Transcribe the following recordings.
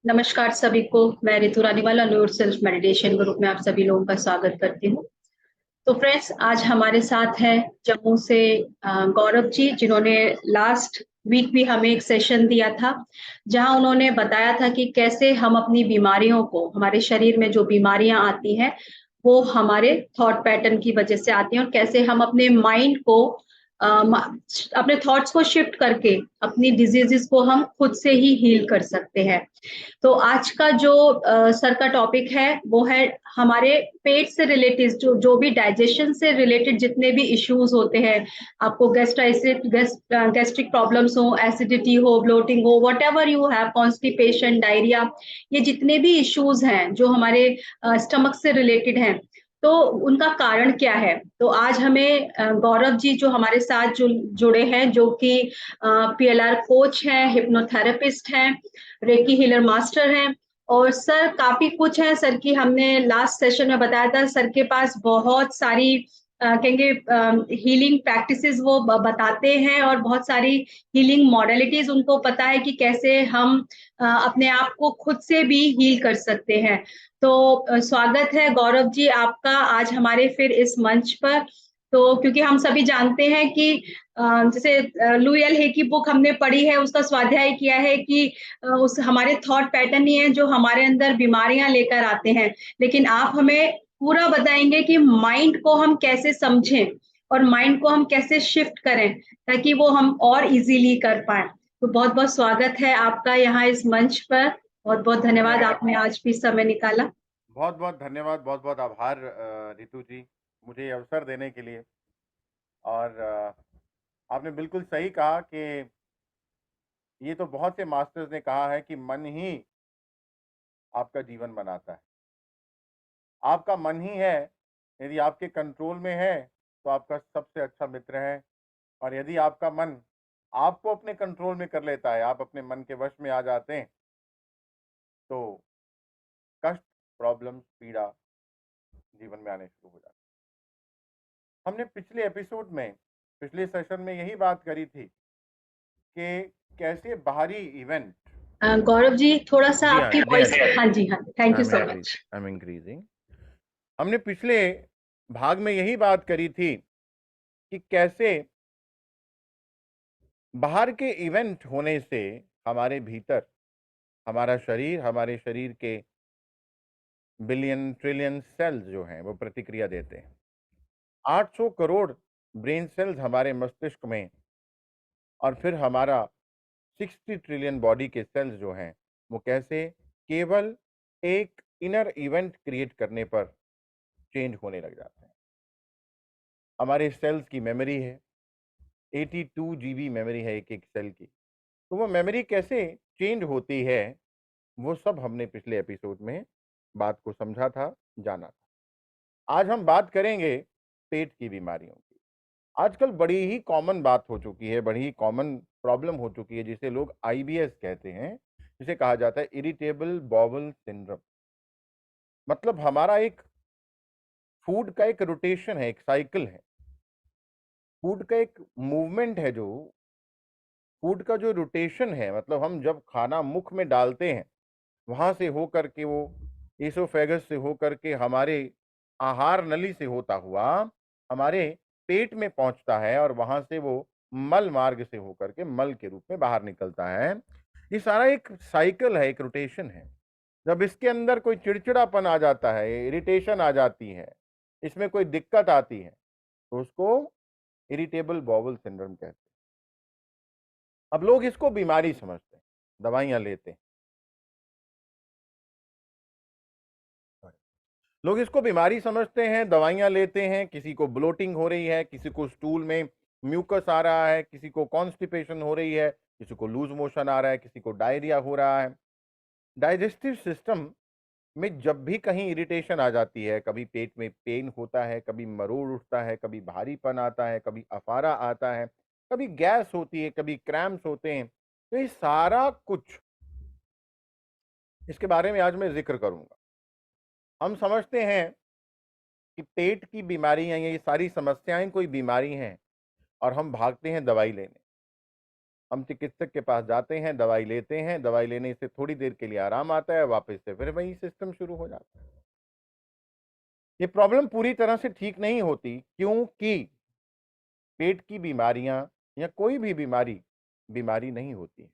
नमस्कार सभी को। मैं रितु रानीवाला न्यू सेल्फ मेडिटेशन ग्रुप में आप सभी लोगों का स्वागत करती हूँ। तो फ्रेंड्स, आज हमारे साथ हैं जम्मू से गौरव जी, जिन्होंने लास्ट वीक भी हमें एक सेशन दिया था, जहां उन्होंने बताया था कि कैसे हम अपनी बीमारियों को, हमारे शरीर में जो बीमारियां आती हैं, वो हमारे थॉट पैटर्न की वजह से आती हैं और कैसे हम अपने माइंड को अपने थॉट्स को शिफ्ट करके अपनी डिजीजेस को हम खुद से ही हील कर सकते हैं। तो आज का जो सर का टॉपिक है वो है हमारे पेट से रिलेटेड जो जो भी डाइजेशन से रिलेटेड जितने भी इश्यूज होते हैं। आपको गैस्ट्रिक प्रॉब्लम्स हो, एसिडिटी हो, ब्लोटिंग हो, what ever you have, constipation, diarrhoea, ये जितने भी इश्यूज हैं जो हमारे स्टमक से रिलेटेड हैं, तो उनका कारण क्या है। तो आज हमें गौरव जी जो हमारे साथ जुड़े हैं, जो कि पीएलआर कोच हैं, हिप्नोथेरेपिस्ट हैं, रेकी हीलर मास्टर हैं, और सर काफी कुछ है। सर की हमने लास्ट सेशन में बताया था, सर के पास बहुत सारी कहेंगे हीलिंग प्रैक्टिसेस वो बताते हैं, और बहुत सारी हीलिंग मॉडलिटीज उनको पता है कि कैसे हम अपने आप को खुद से भी हील कर सकते हैं। तो स्वागत है गौरव जी आपका आज हमारे फिर इस मंच पर। तो क्योंकि हम सभी जानते हैं कि जैसे लुई हे की बुक हमने पढ़ी है, उसका स्वाध्याय किया है कि उस हमारे थॉट पैटर्न ही है जो हमारे अंदर बीमारियां लेकर आते हैं। लेकिन आप हमें पूरा बताएंगे कि माइंड को हम कैसे समझें और माइंड को हम कैसे शिफ्ट करें, ताकि वो हम और इजीली कर पाए। तो बहुत बहुत स्वागत है आपका यहाँ इस मंच पर। बहुत बहुत धन्यवाद, धन्यवाद। आपने आज भी समय निकाला। बहुत बहुत धन्यवाद, बहुत बहुत आभार रितु जी, मुझे ये अवसर देने के लिए। और आपने बिल्कुल सही कहा कि ये तो बहुत से मास्टर्स ने कहा है कि मन ही आपका जीवन बनाता है। आपका मन ही है, यदि आपके कंट्रोल में है तो आपका सबसे अच्छा मित्र है। और यदि आपका मन आपको अपने कंट्रोल में कर लेता है, आप अपने मन के वश में आ जाते हैं, तो कष्ट, प्रॉब्लम, पीड़ा जीवन में आने शुरू हो जाती है। हमने पिछले एपिसोड में, पिछले सेशन में यही बात करी थी कि कैसे बाहरी इवेंट। गौरव जी, थोड़ा सा जी हाँ, आपकी जी हाँ, वॉइस। जी हाँ। हाँ जी, हाँ, thank you I am so increase much. I am increasing. हमने पिछले भाग में यही बात करी थी कि कैसे बाहर के इवेंट होने से हमारे भीतर, हमारे शरीर के बिलियन ट्रिलियन सेल्स जो हैं वो प्रतिक्रिया देते हैं। 800 करोड़ ब्रेन सेल्स हमारे मस्तिष्क में, और फिर हमारा 60 ट्रिलियन बॉडी के सेल्स जो हैं वो कैसे केवल एक इनर इवेंट क्रिएट करने पर चेंज होने लग जाते हैं। हमारे सेल्स की मेमोरी है, 82 जीबी मेमोरी है एक एक सेल की। तो वो मेमोरी कैसे चेंज होती है, वो सब हमने पिछले एपिसोड में बात को समझा था, जाना था। आज हम बात करेंगे पेट की बीमारियों की। आजकल बड़ी ही कॉमन बात हो चुकी है, बड़ी ही कॉमन प्रॉब्लम हो चुकी है, जिसे लोग आईबीएस कहते हैं, जिसे कहा जाता है इरिटेबल बॉवल सिंड्रोम। मतलब हमारा एक फूड का एक रोटेशन है, एक साइकिल है, फूड का एक मूवमेंट है, जो फूड का जो रोटेशन है, मतलब हम जब खाना मुख में डालते हैं, वहां से होकर के वो एसोफेगस से होकर के हमारे आहार नली से होता हुआ हमारे पेट में पहुंचता है, और वहां से वो मल मार्ग से होकर के मल के रूप में बाहर निकलता है। ये सारा एक साइकिल है, एक रोटेशन है। जब इसके अंदर कोई चिड़चिड़ापन आ जाता है, इरिटेशन आ जाती है, इसमें कोई दिक्कत आती है, तो उसको इरिटेबल बॉवल सिंड्रोम कहते हैं। अब लोग इसको बीमारी समझते हैं, दवाइयां लेते हैं। लोग इसको बीमारी समझते हैं, दवाइयां लेते हैं। किसी को ब्लोटिंग हो रही है, किसी को स्टूल में म्यूकस आ रहा है, किसी को कॉन्स्टिपेशन हो रही है, किसी को लूज मोशन आ रहा है, किसी को डायरिया हो रहा है। डाइजेस्टिव सिस्टम में जब भी कहीं इरिटेशन आ जाती है, कभी पेट में पेन होता है, कभी मरोड़ उठता है, कभी भारीपन आता है, कभी अफारा आता है, कभी गैस होती है, कभी क्रैम्प्स होते हैं, तो ये सारा कुछ, इसके बारे में आज मैं जिक्र करूंगा। हम समझते हैं कि पेट की बीमारी या ये सारी समस्याएं कोई बीमारी हैं, और हम भागते हैं दवाई लेने। हम चिकित्सक के पास जाते हैं, दवाई लेते हैं, दवाई लेने से थोड़ी देर के लिए आराम आता है, वापस से फिर वही सिस्टम शुरू हो जाता है। ये प्रॉब्लम पूरी तरह से ठीक नहीं होती, क्योंकि पेट की बीमारियां या कोई भी बीमारी नहीं होती।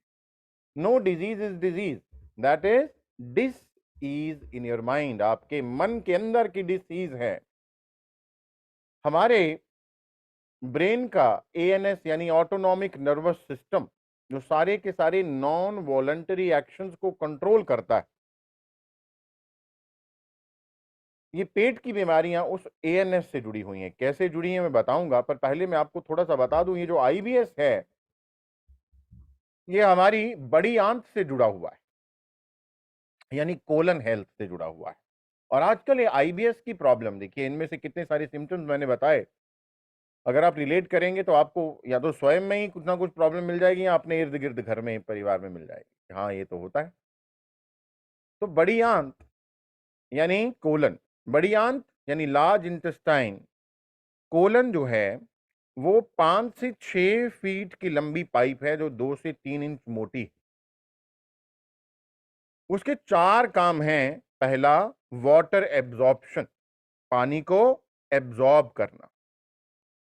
No disease is disease, that is this is in your mind. आपके मन के अंदर की डिसीज है। हमारे ब्रेन का एएनएस यानी ऑटोनॉमिक नर्वस सिस्टम, जो सारे के सारे नॉन वॉलंटरी एक्शंस को कंट्रोल करता है, ये पेट की बीमारियां उस एएनएस से जुड़ी हुई हैं। कैसे जुड़ी हैं मैं बताऊंगा, पर पहले मैं आपको थोड़ा सा बता दूं, ये जो आईबीएस है ये हमारी बड़ी आंत से जुड़ा हुआ है, यानी कोलन हेल्थ से जुड़ा हुआ है। और आजकल ये आईबीएस की प्रॉब्लम देखिए, इनमें से कितने सारे सिम्टम्स मैंने बताए, अगर आप रिलेट करेंगे तो आपको या तो स्वयं में ही कुछ ना कुछ प्रॉब्लम मिल जाएगी या अपने इर्द गिर्द घर में परिवार में मिल जाएगी। हाँ, ये तो होता है। तो बड़ी आंत यानी कोलन, बड़ी आंत यानी लार्ज इंटेस्टाइन, कोलन जो है वो 5 से 6 फीट की लंबी पाइप है जो 2 से 3 इंच मोटी है। उसके 4 काम हैं। पहला, वाटर एब्जॉर्प्शन, पानी को एब्जॉर्ब करना।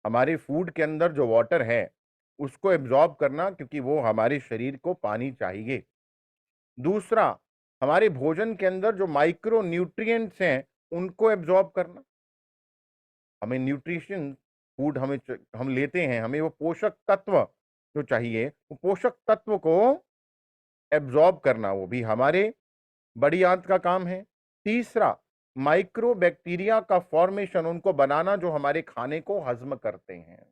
हमारे फूड के अंदर जो वाटर है उसको एब्जॉर्ब करना, क्योंकि वो हमारे शरीर को पानी चाहिए। दूसरा, हमारे भोजन के अंदर जो माइक्रो न्यूट्रिएंट्स हैं उनको एब्जॉर्ब करना। हमें न्यूट्रिशन फूड हम लेते हैं, हमें वो पोषक तत्व जो चाहिए, वो पोषक तत्व को एब्जॉर्ब करना, वो भी हमारे बड़ी आंत का काम है। तीसरा, माइक्रो बैक्टीरिया का फॉर्मेशन, उनको बनाना जो हमारे खाने को हजम करते हैं।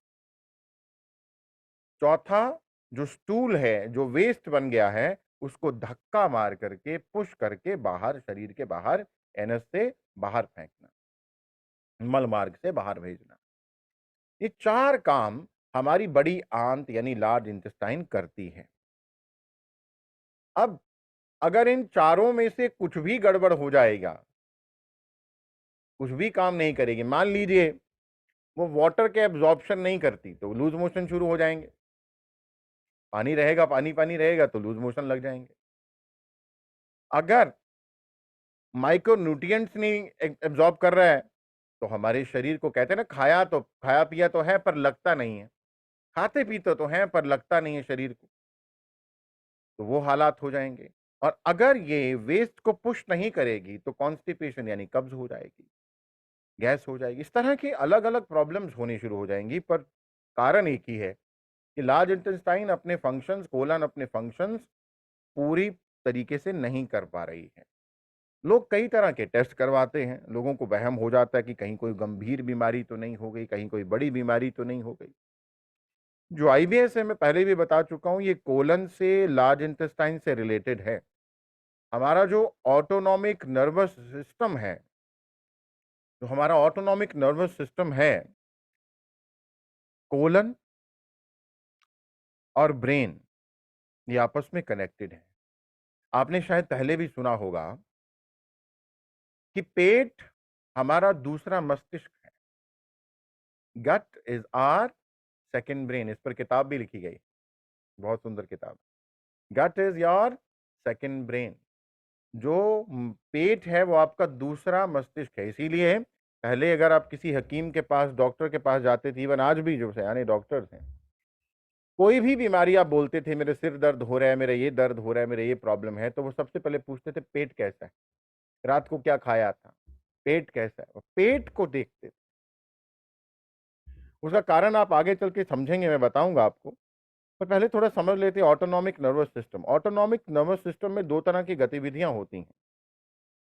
चौथा, जो स्टूल है, जो वेस्ट बन गया है, उसको धक्का मार करके पुश करके बाहर, शरीर के बाहर, एनस से बाहर फेंकना, मल मार्ग से बाहर भेजना। ये 4 काम हमारी बड़ी आंत यानी लार्ज इंटेस्टाइन करती है। अब अगर इन चारों में से कुछ भी गड़बड़ हो जाएगा, कुछ भी काम नहीं करेगी, मान लीजिए वो वाटर के एब्जॉर्प्शन नहीं करती, तो लूज मोशन शुरू हो जाएंगे। पानी रहेगा, पानी पानी रहेगा तो लूज मोशन लग जाएंगे। अगर माइक्रो न्यूट्रिएंट्स नहीं एब्जॉर्ब कर रहा है, तो हमारे शरीर को, कहते हैं ना, खाया पिया तो है पर लगता नहीं है, खाते पीते तो हैं पर लगता नहीं है शरीर को, तो वो हालात हो जाएंगे। और अगर ये वेस्ट को पुश नहीं करेगी तो कॉन्स्टिपेशन यानी कब्ज हो जाएगी, गैस हो जाएगी। इस तरह की अलग अलग प्रॉब्लम्स होनी शुरू हो जाएंगी, पर कारण एक ही है कि लार्ज इंटेस्टाइन अपने फंक्शंस, कोलन अपने फंक्शंस पूरी तरीके से नहीं कर पा रही है। लोग कई तरह के टेस्ट करवाते हैं, लोगों को वहम हो जाता है कि कहीं कोई गंभीर बीमारी तो नहीं हो गई, कहीं कोई बड़ी बीमारी तो नहीं हो गई। जो आईबीएस है, मैं पहले भी बता चुका हूं, ये कोलन से, लार्ज इंटेस्टाइन से रिलेटेड है। हमारा जो ऑटोनॉमिक नर्वस सिस्टम है, जो हमारा ऑटोनॉमिक नर्वस सिस्टम है, कोलन और ब्रेन, ये आपस में कनेक्टेड है। आपने शायद पहले भी सुना होगा कि पेट हमारा दूसरा मस्तिष्क है। गट इज आर सेकंड ब्रेन। इस पर किताब भी लिखी गई, बहुत सुंदर किताब। गट इज योर सेकंड ब्रेन। जो पेट है वो आपका दूसरा मस्तिष्क है। इसीलिए पहले अगर आप किसी हकीम के पास, डॉक्टर के पास जाते थे, इवन आज भी जो सयाने डॉक्टर्स हैं, कोई भी बीमारी आप बोलते थे, मेरे सिर दर्द हो रहा है, मेरा ये दर्द हो रहा है, मेरे ये प्रॉब्लम है, तो वो सबसे पहले पूछते थे पेट कैसा है, रात को क्या खाया था, पेट कैसा है। पेट को देखते थे। उसका कारण आप आगे चल के समझेंगे, मैं बताऊंगा आपको, पर पहले थोड़ा समझ लेते हैं autonomic nervous system. Autonomic nervous system में 2 तरह की गतिविधियां होती हैं,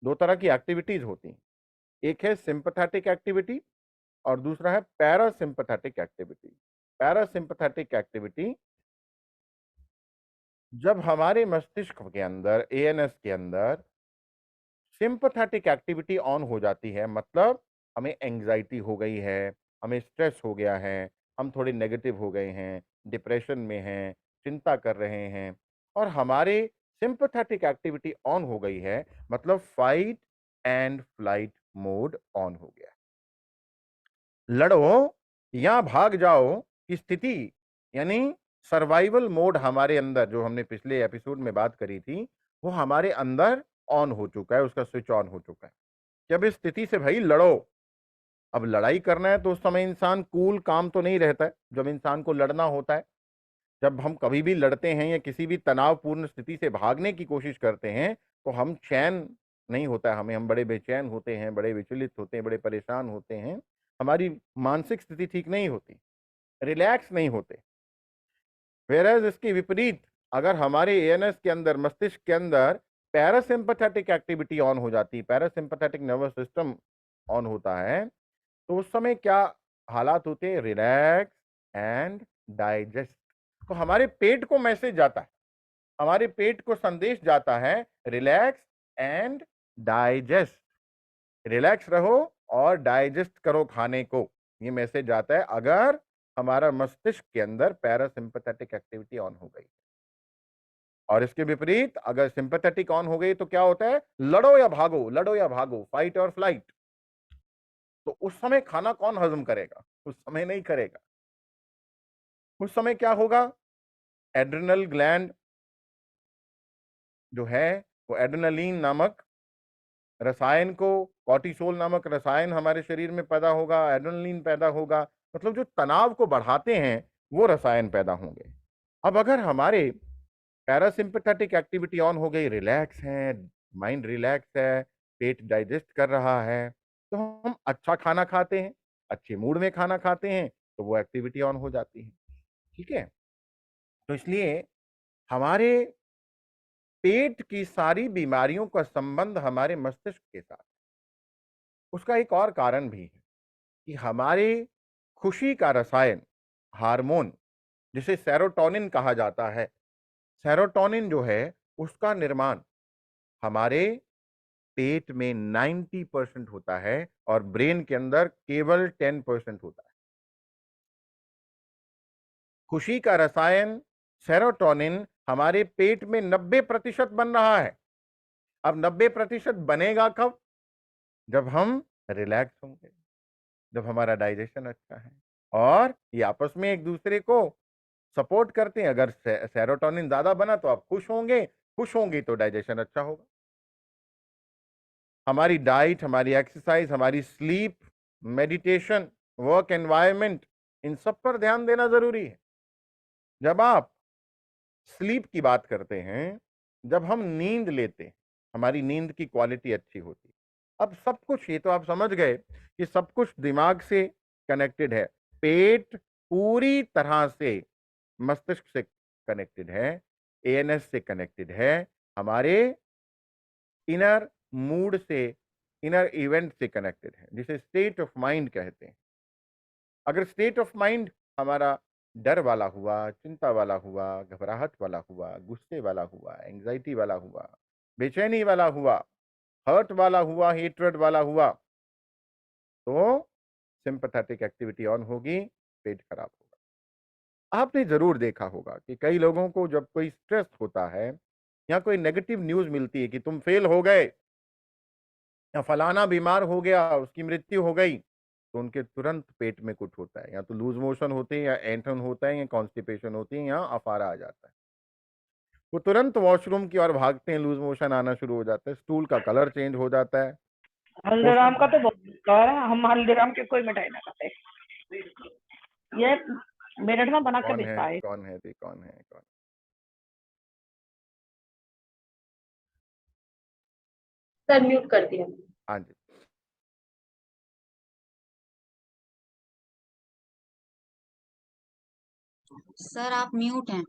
2 तरह की एक्टिविटीज होती हैं। एक है सिंपैथेटिक एक्टिविटी और दूसरा है पैरासिम्पैथेटिक एक्टिविटी। पैरासिम्पैथेटिक एक्टिविटी, जब हमारे मस्तिष्क के अंदर, एएनएस के अंदर सिंपैथेटिक एक्टिविटी ऑन हो जाती है, मतलब हमें एंग्जाइटी हो गई है, हमें स्ट्रेस हो गया है, हम थोड़े नेगेटिव हो गए हैं, डिप्रेशन में हैं, चिंता कर रहे हैं, और हमारे सिंपैथेटिक एक्टिविटी ऑन हो गई है, मतलब fight and flight mode on हो गया। लड़ो या भाग जाओ की स्थिति, यानी सर्वाइवल मोड हमारे अंदर, जो हमने पिछले एपिसोड में बात करी थी, वो हमारे अंदर ऑन हो चुका है, उसका स्विच ऑन हो चुका है कि अब इस स्थिति से भाई लड़ो। अब लड़ाई करना है तो उस समय इंसान कूल काम तो नहीं रहता है जब इंसान को लड़ना होता है। जब हम कभी भी लड़ते हैं या किसी भी तनावपूर्ण स्थिति से भागने की कोशिश करते हैं तो हम चैन नहीं होता है हमें, हम बड़े बेचैन होते हैं, बड़े विचलित होते हैं, बड़े परेशान होते हैं, हमारी मानसिक स्थिति ठीक नहीं होती, रिलैक्स नहीं होते। वेरएज इसके विपरीत अगर हमारे एएनएस के अंदर, मस्तिष्क के अंदर पैरासिम्पैथेटिक एक्टिविटी ऑन हो जाती है, पैरासिम्पैथेटिक नर्वस सिस्टम ऑन होता है, तो उस समय क्या हालात होते हैं? Relax and digest. तो हमारे पेट को मैसेज जाता है, हमारे पेट को संदेश जाता है, रिलैक्स एंड डाइजेस्ट, रिलैक्स रहो और डाइजेस्ट करो खाने को, ये मैसेज आता है अगर हमारा मस्तिष्क के अंदर पैरासिम्पैथेटिक एक्टिविटी ऑन हो गई। और इसके विपरीत अगर सिंपैथेटिक ऑन हो गई तो क्या होता है? लड़ो या भागो, लड़ो या भागो, फाइट और फ्लाइट। तो उस समय खाना कौन हजम करेगा? उस समय नहीं करेगा। उस समय क्या होगा? एड्रिनल ग्लैंड जो है वो एड्रेनालिन नामक रसायन को, कॉर्टिसोल नामक रसायन हमारे शरीर में पैदा होगा, एड्रेनालिन पैदा होगा, मतलब जो तनाव को बढ़ाते हैं वो रसायन पैदा होंगे। अब अगर हमारे पैरासिम्पैथेटिक एक्टिविटी ऑन हो गई, रिलैक्स है, माइंड रिलैक्स है, पेट डाइजेस्ट कर रहा है, तो हम अच्छा खाना खाते हैं, अच्छे मूड में खाना खाते हैं, तो वो एक्टिविटी ऑन हो जाती है। ठीक है, तो इसलिए हमारे पेट की सारी बीमारियों का संबंध हमारे मस्तिष्क के साथ। उसका एक और कारण भी है कि हमारे खुशी का रसायन, हार्मोन, जिसे सेरोटोनिन कहा जाता है, सेरोटोनिन जो है उसका निर्माण हमारे पेट में 90% होता है और ब्रेन के अंदर केवल 10% होता है। खुशी का रसायन सेरोटोनिन हमारे पेट में 90% बन रहा है। अब 90% बनेगा कब? जब हम रिलैक्स होंगे, जब हमारा डाइजेशन अच्छा है और ये आपस में एक दूसरे को सपोर्ट करते हैं। अगर सेरोटोनिन ज्यादा बना तो आप खुश होंगे, खुश होंगे तो डाइजेशन अच्छा होगा। हमारी डाइट, हमारी एक्सरसाइज, हमारी स्लीप, मेडिटेशन, वर्क एनवायरनमेंट, इन सब पर ध्यान देना जरूरी है। जब आप स्लीप की बात करते हैं, जब हम नींद लेते हैं, हमारी नींद की क्वालिटी अच्छी होती है। अब सब कुछ, ये तो आप समझ गए कि सब कुछ दिमाग से कनेक्टेड है। पेट पूरी तरह से मस्तिष्क से कनेक्टेड है, एएनएस से कनेक्टेड है, हमारे इनर मूड से, इनर इवेंट से कनेक्टेड है, जिसे स्टेट ऑफ माइंड कहते हैं। अगर स्टेट ऑफ माइंड हमारा डर वाला हुआ, चिंता वाला हुआ, घबराहट वाला हुआ, गुस्से वाला हुआ, एंजाइटी वाला हुआ, बेचैनी वाला हुआ, हर्ट वाला हुआ, हेट्रेड वाला हुआ, तो सिंपैथेटिक एक्टिविटी ऑन होगी, पेट खराब होगा। आपने जरूर देखा होगा कि कई लोगों को जब कोई स्ट्रेस होता है या कोई नेगेटिव न्यूज मिलती है कि तुम फेल हो गए या फलाना बीमार हो गया, उसकी मृत्यु हो गई, तो उनके तुरंत पेट में कुछ होता है, या तो लूज मोशन होते हैं, या ऐंठन होता है, या कॉन्स्टिपेशन होती है, या अफारा आ जाता है। वो तुरंत वॉशरूम की ओर भागते हैं, लूज मोशन आना शुरू हो जाता है, स्टूल का कलर चेंज हो जाता है। हल्दीराम का तो बहुत बेकार है, हम हल्दीराम के कोई मिठाई ना खाते। ये मेरठ में बना के कौन है, बेचता है। कौन है जी, कौन है, कौन? सर म्यूट कर दिया। हाँ जी, सर आप म्यूट हैं।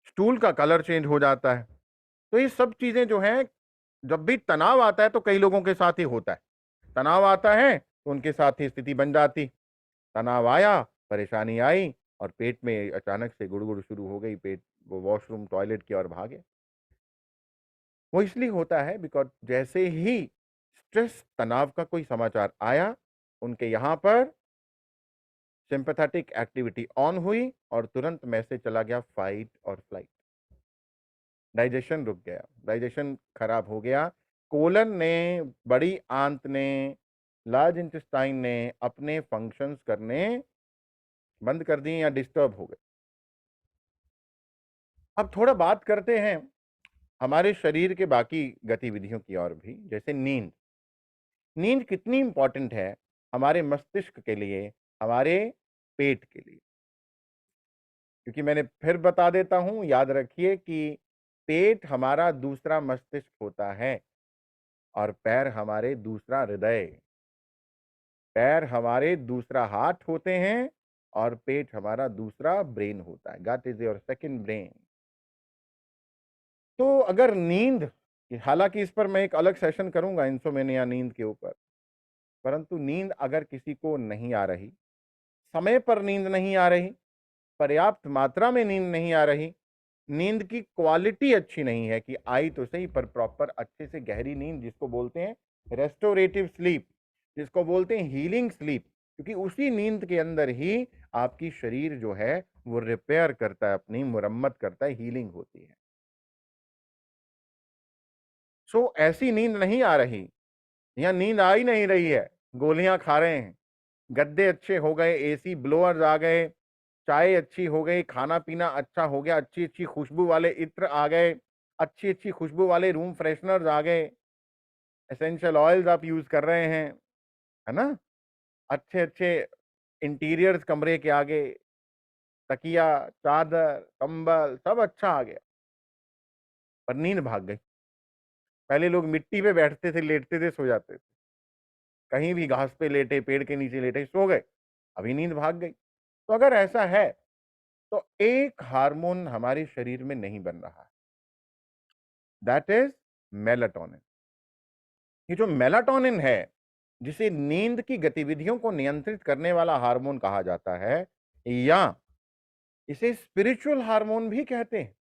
स्टूल का कलर चेंज हो जाता है। तो ये सब चीजें जो हैं, जब भी तनाव आता है तो कई लोगों के साथ ही होता है। तनाव आता है तो उनके साथ ही स्थिति बन जाती, तनाव आया, परेशानी आई और पेट में अचानक से गुड़गुड़ शुरू हो गई, पेट वो वॉशरूम टॉयलेट की ओर भागे। वो इसलिए होता है बिकॉज जैसे ही स्ट्रेस, तनाव का कोई समाचार आया, उनके यहाँ पर सिंपैथेटिक एक्टिविटी ऑन हुई और तुरंत मैसेज चला गया फाइट और फ्लाइट। डाइजेशन रुक गया, डाइजेशन खराब हो गया, कोलन ने, बड़ी आंत ने, लार्ज इंटेस्टाइन ने अपने फंक्शंस करने बंद कर दिए या डिस्टर्ब हो गए। अब थोड़ा बात करते हैं हमारे शरीर के बाकी गतिविधियों की और भी, जैसे नींद। नींद कितनी इंपॉर्टेंट है हमारे मस्तिष्क के लिए, हमारे पेट के लिए। क्योंकि मैंने फिर बता देता हूं, याद रखिए कि पेट हमारा दूसरा मस्तिष्क होता है और पैर हमारे दूसरा हृदय, पैर हमारे दूसरा हार्ट होते हैं और पेट हमारा दूसरा ब्रेन होता है। गट इज योर सेकंड ब्रेन। तो अगर नींद, हालांकि इस पर मैं एक अलग सेशन करूंगा इंसोमेनिया, नींद के ऊपर, परंतु नींद अगर किसी को नहीं आ रही, समय पर नींद नहीं आ रही, पर्याप्त मात्रा में नींद नहीं आ रही, नींद की क्वालिटी अच्छी नहीं है, कि आई तो सही पर प्रॉपर अच्छे से गहरी नींद, जिसको बोलते हैं रेस्टोरेटिव स्लीप, जिसको बोलते हैं हीलिंग स्लीप, क्योंकि उसी नींद के अंदर ही आपकी शरीर जो है वो रिपेयर करता है, अपनी मुरम्मत करता है, हीलिंग होती है। सो ऐसी नींद नहीं आ रही या नींद आ ही नहीं रही है, गोलियां खा रहे हैं, गद्दे अच्छे हो गए, एसी ब्लोअर्स आ गए, चाय अच्छी हो गई, खाना पीना अच्छा हो गया, अच्छी अच्छी खुशबू वाले इत्र आ गए, अच्छी अच्छी खुशबू वाले रूम फ्रेशनर्स आ गए, एसेंशियल ऑयल्स आप यूज कर रहे हैं, है ना, अच्छे अच्छे इंटीरियर्स कमरे के आगे, तकिया, चादर, कंबल सब अच्छा आ गया, पर नींद भाग गई। पहले लोग मिट्टी पे बैठते थे, लेटते थे, सो जाते थे, कहीं भी घास पे लेटे, पेड़ के नीचे लेटे, सो गए, अभी नींद भाग गई। तो अगर ऐसा है तो एक हार्मोन हमारे शरीर में नहीं बन रहा है, दैट इज मेलाटोनिन। ये जो मेलाटोनिन है, जिसे नींद की गतिविधियों को नियंत्रित करने वाला हार्मोन कहा जाता है, या इसे स्पिरिचुअल हार्मोन भी कहते हैं।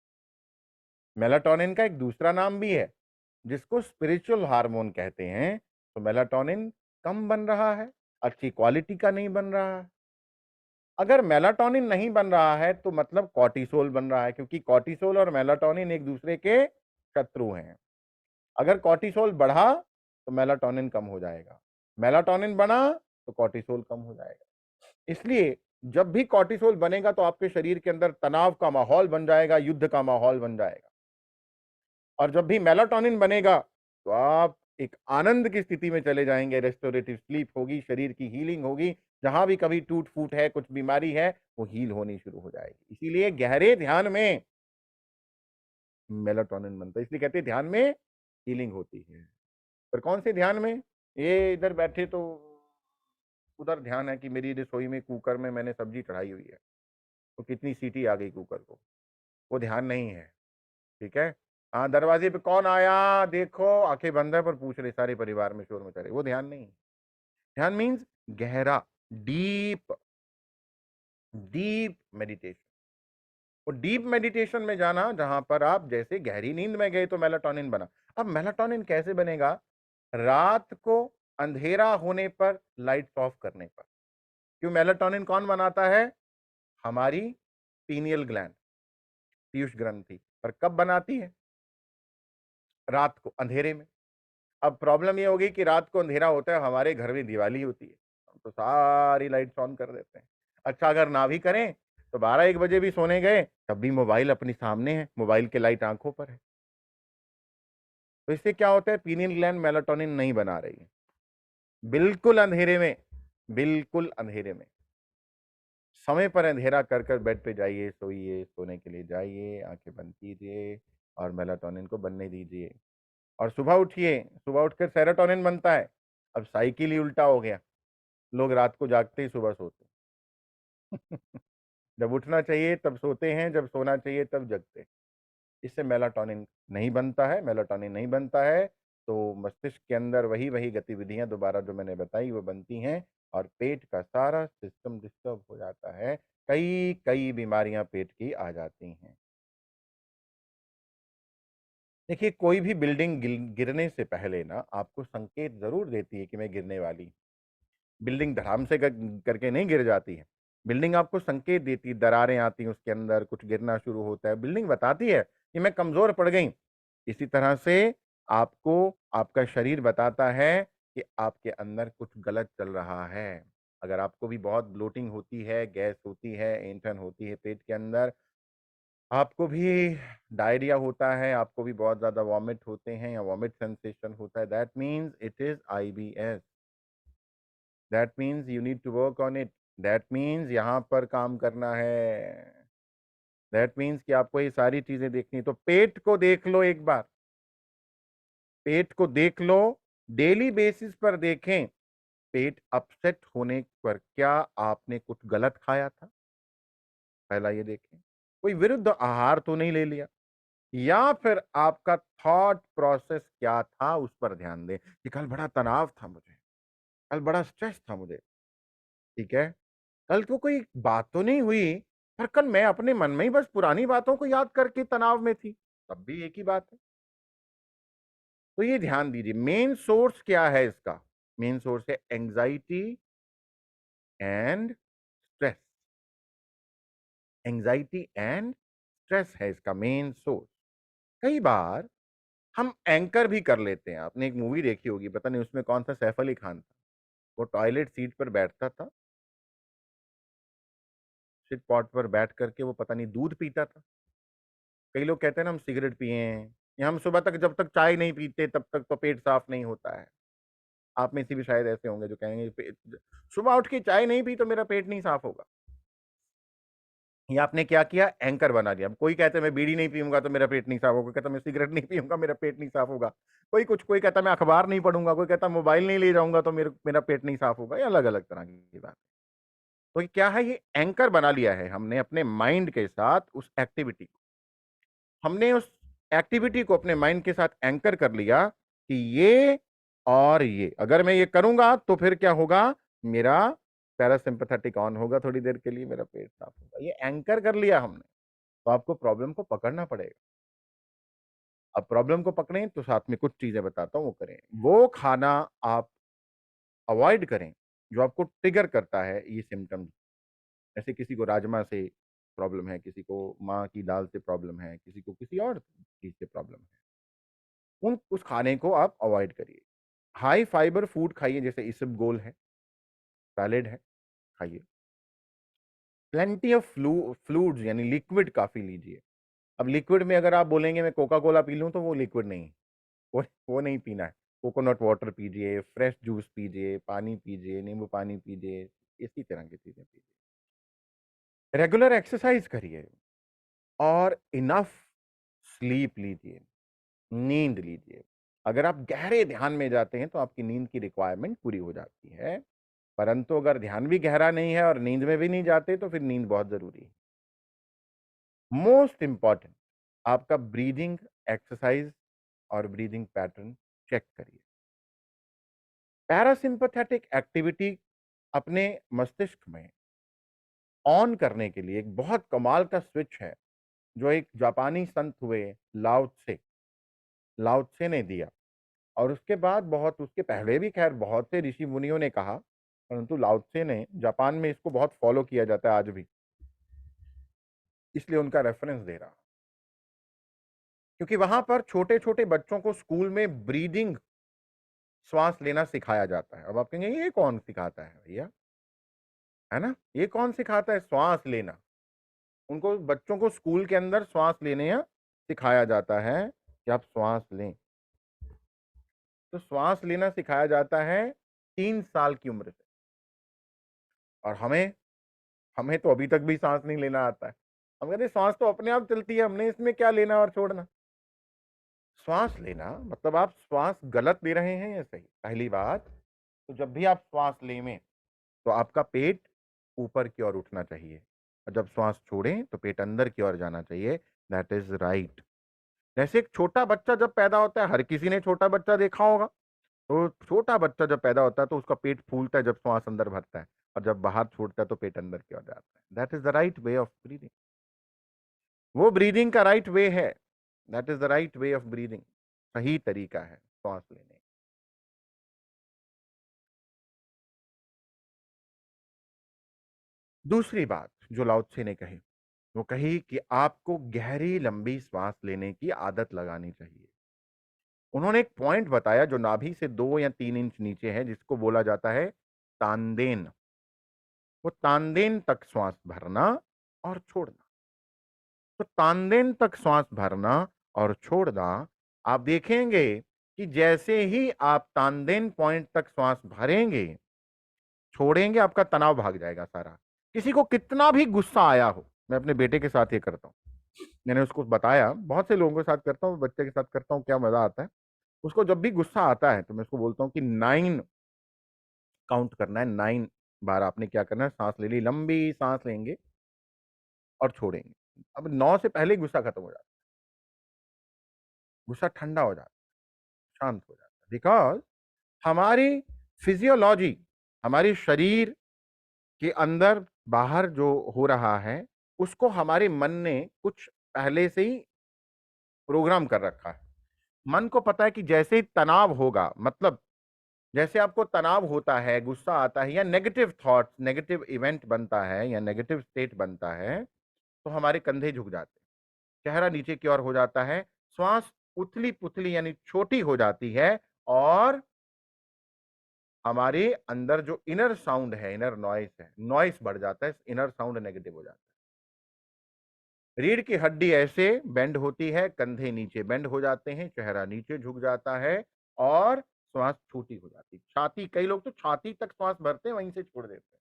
मेलाटोनिन का एक दूसरा नाम भी है जिसको स्पिरिचुअल हार्मोन कहते हैं। तो मेलाटोनिन कम बन रहा है, अच्छी क्वालिटी का नहीं बन रहा है। अगर मेलाटोनिन नहीं बन रहा है तो मतलब कॉर्टिसोल बन रहा है, क्योंकि कॉर्टिसोल और मेलाटोनिन एक दूसरे के शत्रु हैं। अगर कॉर्टिसोल बढ़ा तो मेलाटोनिन कम हो जाएगा, मेलाटोनिन बना तो कॉर्टिसोल कम हो जाएगा। इसलिए जब भी कॉर्टिसोल बनेगा तो आपके शरीर के अंदर तनाव का माहौल बन जाएगा, युद्ध का माहौल बन जाएगा। और जब भी मेलाटोनिन बनेगा तो आप एक आनंद की स्थिति में चले जाएंगे, रेस्टोरेटिव स्लीप होगी, शरीर की हीलिंग होगी, जहां भी कभी टूट फूट है, कुछ बीमारी है, वो हील होनी शुरू हो जाएगी। इसीलिए गहरे ध्यान में मेलाटोनिन बनता है, इसलिए कहते हैं ध्यान में हीलिंग होती है। पर कौन से ध्यान में? ये इधर बैठे तो उधर ध्यान है कि मेरी रसोई में कुकर में मैंने सब्जी चढ़ाई हुई है, तो कितनी सीटी आ गई कुकर को, वो ध्यान नहीं है। ठीक है, हाँ, दरवाजे पे कौन आया देखो, आंखें बंद है पर पूछ रहे, सारे परिवार में शोर मचा रहे, वो ध्यान नहीं है। ध्यान मीन्स गहरा, डीप डीप मेडिटेशन। वो डीप मेडिटेशन में जाना जहां पर आप जैसे गहरी नींद में गए तो मेलाटोनिन बना। अब मेलाटोनिन कैसे बनेगा? रात को अंधेरा होने पर, लाइट्स ऑफ करने पर। क्यों? मेलाटोनिन कौन बनाता है? हमारी पीनियल ग्लैंड, पीयूष ग्रंथि। पर कब बनाती है? रात को अंधेरे में। अब प्रॉब्लम ये होगी कि रात को अंधेरा होता है, हमारे घर में दिवाली होती है, हम तो सारी लाइट्स ऑन कर देते हैं। अच्छा, अगर ना भी करें तो 12-1 बजे भी सोने गए तब भी मोबाइल अपनी सामने है, मोबाइल के लाइट आंखों पर है। तो इससे क्या होता है? पीनियल ग्लैंड मेलाटोनिन नहीं बना रही है। बिल्कुल अंधेरे में, बिल्कुल अंधेरे में, समय पर अंधेरा कर कर बेड पे जाइए, सोइए, सोने के लिए जाइए, आंखें बंद कीजिए और मेलाटोनिन को बनने दीजिए। और सुबह उठिए, सुबह उठकर सेरोटोनिन बनता है। अब साइकिल ही उल्टा हो गया, लोग रात को जागते ही सुबह सोते जब उठना चाहिए तब सोते हैं, जब सोना चाहिए तब जगते हैं। इससे मेलाटोनिन नहीं बनता है। मेलाटोनिन नहीं बनता है तो मस्तिष्क के अंदर वही वही गतिविधियां दोबारा जो मैंने बताई वो बनती हैं और पेट का सारा सिस्टम डिस्टर्ब हो जाता है। कई कई बीमारियां पेट की आ जाती हैं। देखिए, कोई भी बिल्डिंग गिरने से पहले ना आपको संकेत जरूर देती है कि मैं गिरने वाली। बिल्डिंग धड़ाम से करके नहीं गिर जाती है, बिल्डिंग आपको संकेत देती है, दरारें आती हैं उसके अंदर, कुछ गिरना शुरू होता है, बिल्डिंग बताती है कि मैं कमजोर पड़ गई। इसी तरह से आपको आपका शरीर बताता है कि आपके अंदर कुछ गलत चल रहा है। अगर आपको भी बहुत ब्लोटिंग होती है, गैस होती है, ऐंठन होती है पेट के अंदर, आपको भी डायरिया होता है, आपको भी बहुत ज़्यादा वॉमिट होते हैं या वॉमिट सेंसेशन होता है, that means it is IBS। That means you need to work on it. That means यहाँ पर काम करना है। दैट मीन्स कि आपको ये सारी चीज़ें देखनी है। तो पेट को देख लो एक बार, पेट को देख लो, डेली बेसिस पर देखें, पेट अपसेट होने पर क्या आपने कुछ गलत खाया था? पहला ये देखें। कोई विरुद्ध आहार तो नहीं ले लिया? या फिर आपका थॉट प्रोसेस क्या था उस पर ध्यान दें कि कल बड़ा तनाव था मुझे, कल बड़ा स्ट्रेस था मुझे, ठीक है? कल तो कोई बात तो नहीं हुई, पर कल मैं अपने मन में ही बस पुरानी बातों को याद करके तनाव में थी, तब भी एक ही बात है। तो ये ध्यान दीजिए, मेन सोर्स क्या है इसका? मेन सोर्स है anxiety and stress. Anxiety and stress है इसका मेन सोर्स। कई बार हम एंकर भी कर लेते हैं। आपने एक मूवी देखी होगी, पता नहीं उसमें कौन सा, सैफ अली खान था। वो टॉयलेट सीट पर बैठता था, सिट पॉट पर बैठ करके वो पता नहीं दूध पीता था। कई लोग कहते हैं ना हम सिगरेट पिए हैं, या हम सुबह तक जब तक चाय नहीं पीते तब तक तो पेट साफ नहीं होता है। आप में से भी शायद ऐसे होंगे जो कहेंगे सुबह उठ के चाय नहीं पी तो मेरा पेट नहीं साफ होगा। ये आपने क्या किया, एंकर बना दिया। कोई कहता है मैं बीड़ी नहीं पीऊंगा तो मेरा पेट नहीं साफ होगा, कोई कहता मैं सिगरेट नहीं पीऊंगा मेरा पेट नहीं साफ होगा, कोई कहता मैं अखबार नहीं पढ़ूंगा, कोई कहता मोबाइल नहीं ले जाऊंगा तो मेरा पेट नहीं साफ होगा। ये अलग अलग तरह की बात। तो ये क्या है, ये एंकर बना लिया है हमने अपने माइंड के साथ उस एक्टिविटी को। हमने उस एक्टिविटी को अपने माइंड के साथ एंकर कर लिया कि ये और ये अगर मैं ये करूंगा तो फिर क्या होगा, मेरा पैरासिम्पैथेटिक ऑन होगा, थोड़ी देर के लिए मेरा पेट साफ होगा। ये एंकर कर लिया हमने। तो आपको प्रॉब्लम को पकड़ना पड़ेगा। अब प्रॉब्लम को पकड़ें तो साथ में कुछ चीजें बताता हूं, वो करें। वो खाना आप अवॉइड करें जो आपको ट्रिगर करता है ये सिम्टम्स। ऐसे किसी को राजमा से प्रॉब्लम है, किसी को माँ की दाल से प्रॉब्लम है, किसी को किसी और चीज से प्रॉब्लम है, उस खाने को आप अवॉइड करिए। हाई फाइबर फूड खाइए, जैसे इसबगोल है, सैलेड है, खाइए। प्लेंटी ऑफ फ्लूइड्स यानी लिक्विड काफी लीजिए। अब लिक्विड में अगर आप बोलेंगे मैं कोका कोला पी लूं तो वो लिक्विड नहीं, वो नहीं पीना है। कोकोनट वाटर पीजिए, फ्रेश जूस पीजिए, पानी पीजिए, नींबू पानी पीजिए, इसी तरह की चीजें पीजिए। रेगुलर एक्सरसाइज करिए और इनफ स्लीप लीजिए, नींद लीजिए। अगर आप गहरे ध्यान में जाते हैं तो आपकी नींद की रिक्वायरमेंट पूरी हो जाती है, परंतु अगर ध्यान भी गहरा नहीं है और नींद में भी नहीं जाते तो फिर नींद बहुत जरूरी है। मोस्ट इंपॉर्टेंट, आपका ब्रीदिंग एक्सरसाइज और ब्रीदिंग पैटर्न चेक करिए। पैरासिम्पैथेटिक एक्टिविटी अपने मस्तिष्क में ऑन करने के लिए एक बहुत कमाल का स्विच है जो एक जापानी संत हुए लाओ त्से, लाओ त्से ने दिया। और उसके बाद बहुत, उसके पहले भी खैर बहुत से ऋषि मुनियों ने कहा, परंतु लाओ त्से ने, जापान में इसको बहुत फॉलो किया जाता है आज भी, इसलिए उनका रेफरेंस दे रहा। क्योंकि वहां पर छोटे छोटे बच्चों को स्कूल में ब्रीदिंग, श्वास लेना सिखाया जाता है। अब आप कहेंगे ये कौन सिखाता है भैया, है ना, ये कौन सिखाता है श्वास लेना? उनको, बच्चों को स्कूल के अंदर श्वास लेने सिखाया जाता है कि आप श्वास लें। तो श्वास लेना सिखाया जाता है 3 साल की उम्र से। और हमें हमें तो अभी तक भी सांस नहीं लेना आता है। हम कहते हैं सांस तो अपने आप चलती है, हमने इसमें क्या लेना और छोड़ना। श्वास लेना मतलब आप श्वास गलत ले रहे हैं या सही, पहली बात। तो जब भी आप श्वास लें तो आपका पेट ऊपर की ओर उठना चाहिए, और जब श्वास छोड़ें तो पेट अंदर की ओर जाना चाहिए। That is right. जैसे एक छोटा बच्चा जब पैदा होता है, हर किसी ने छोटा बच्चा देखा होगा, तो छोटा बच्चा जब पैदा होता है तो उसका पेट फूलता है जब श्वास अंदर भरता है, और जब बाहर छोड़ता है तो पेट अंदर की ओर जाता है। That is the right way of breathing. वो ब्रीदिंग का राइट वे है। That is the right way of breathing. सही तरीका है श्वास लेने। दूसरी बात जो लाओ त्से ने कही, वो कही कि आपको गहरी लंबी सांस लेने की आदत लगानी चाहिए। उन्होंने एक पॉइंट बताया जो नाभि से 2 या 3 इंच नीचे है, जिसको बोला जाता है तानदेन। वो तानदेन तक श्वास भरना और छोड़ना। तो तानदेन तक श्वास भरना और छोड़ना, आप देखेंगे कि जैसे ही आप तानदेन पॉइंट तक श्वास भरेंगे, छोड़ेंगे, आपका तनाव भाग जाएगा सारा। किसी को कितना भी गुस्सा आया हो, मैं अपने बेटे के साथ ये करता हूँ, मैंने उसको बताया, बहुत से लोगों के साथ करता हूँ, बच्चे के साथ करता हूँ, क्या मजा आता है। उसको जब भी गुस्सा आता है तो मैं उसको बोलता हूँ कि 9 काउंट करना है। 9 बार आपने क्या करना है, सांस ले ली, लंबी सांस लेंगे और छोड़ेंगे। अब 9 से पहले ही गुस्सा खत्म हो जाता है, गुस्सा ठंडा हो जाता है, शांत हो जाता है। बिकॉज हमारी फिजियोलॉजी, हमारे शरीर के अंदर बाहर जो हो रहा है, उसको हमारे मन ने कुछ पहले से ही प्रोग्राम कर रखा है। मन को पता है कि जैसे ही तनाव होगा, मतलब जैसे आपको तनाव होता है, गुस्सा आता है या नेगेटिव थॉट्स, नेगेटिव इवेंट बनता है या नेगेटिव स्टेट बनता है, तो हमारे कंधे झुक जाते हैं, चेहरा नीचे की ओर हो जाता है, श्वास उथली पुथली यानी छोटी हो जाती है, और हमारे अंदर जो इनर साउंड है, इनर नॉइस है, नॉइस बढ़ जाता है, इनर साउंड नेगेटिव हो जाता है। रीढ़ की हड्डी ऐसे बेंड होती है, कंधे नीचे बेंड हो जाते हैं, चेहरा नीचे झुक जाता है और श्वास छोटी हो जाती है। छाती, कई लोग तो छाती तक श्वास भरते हैं, वहीं से छोड़ देते हैं।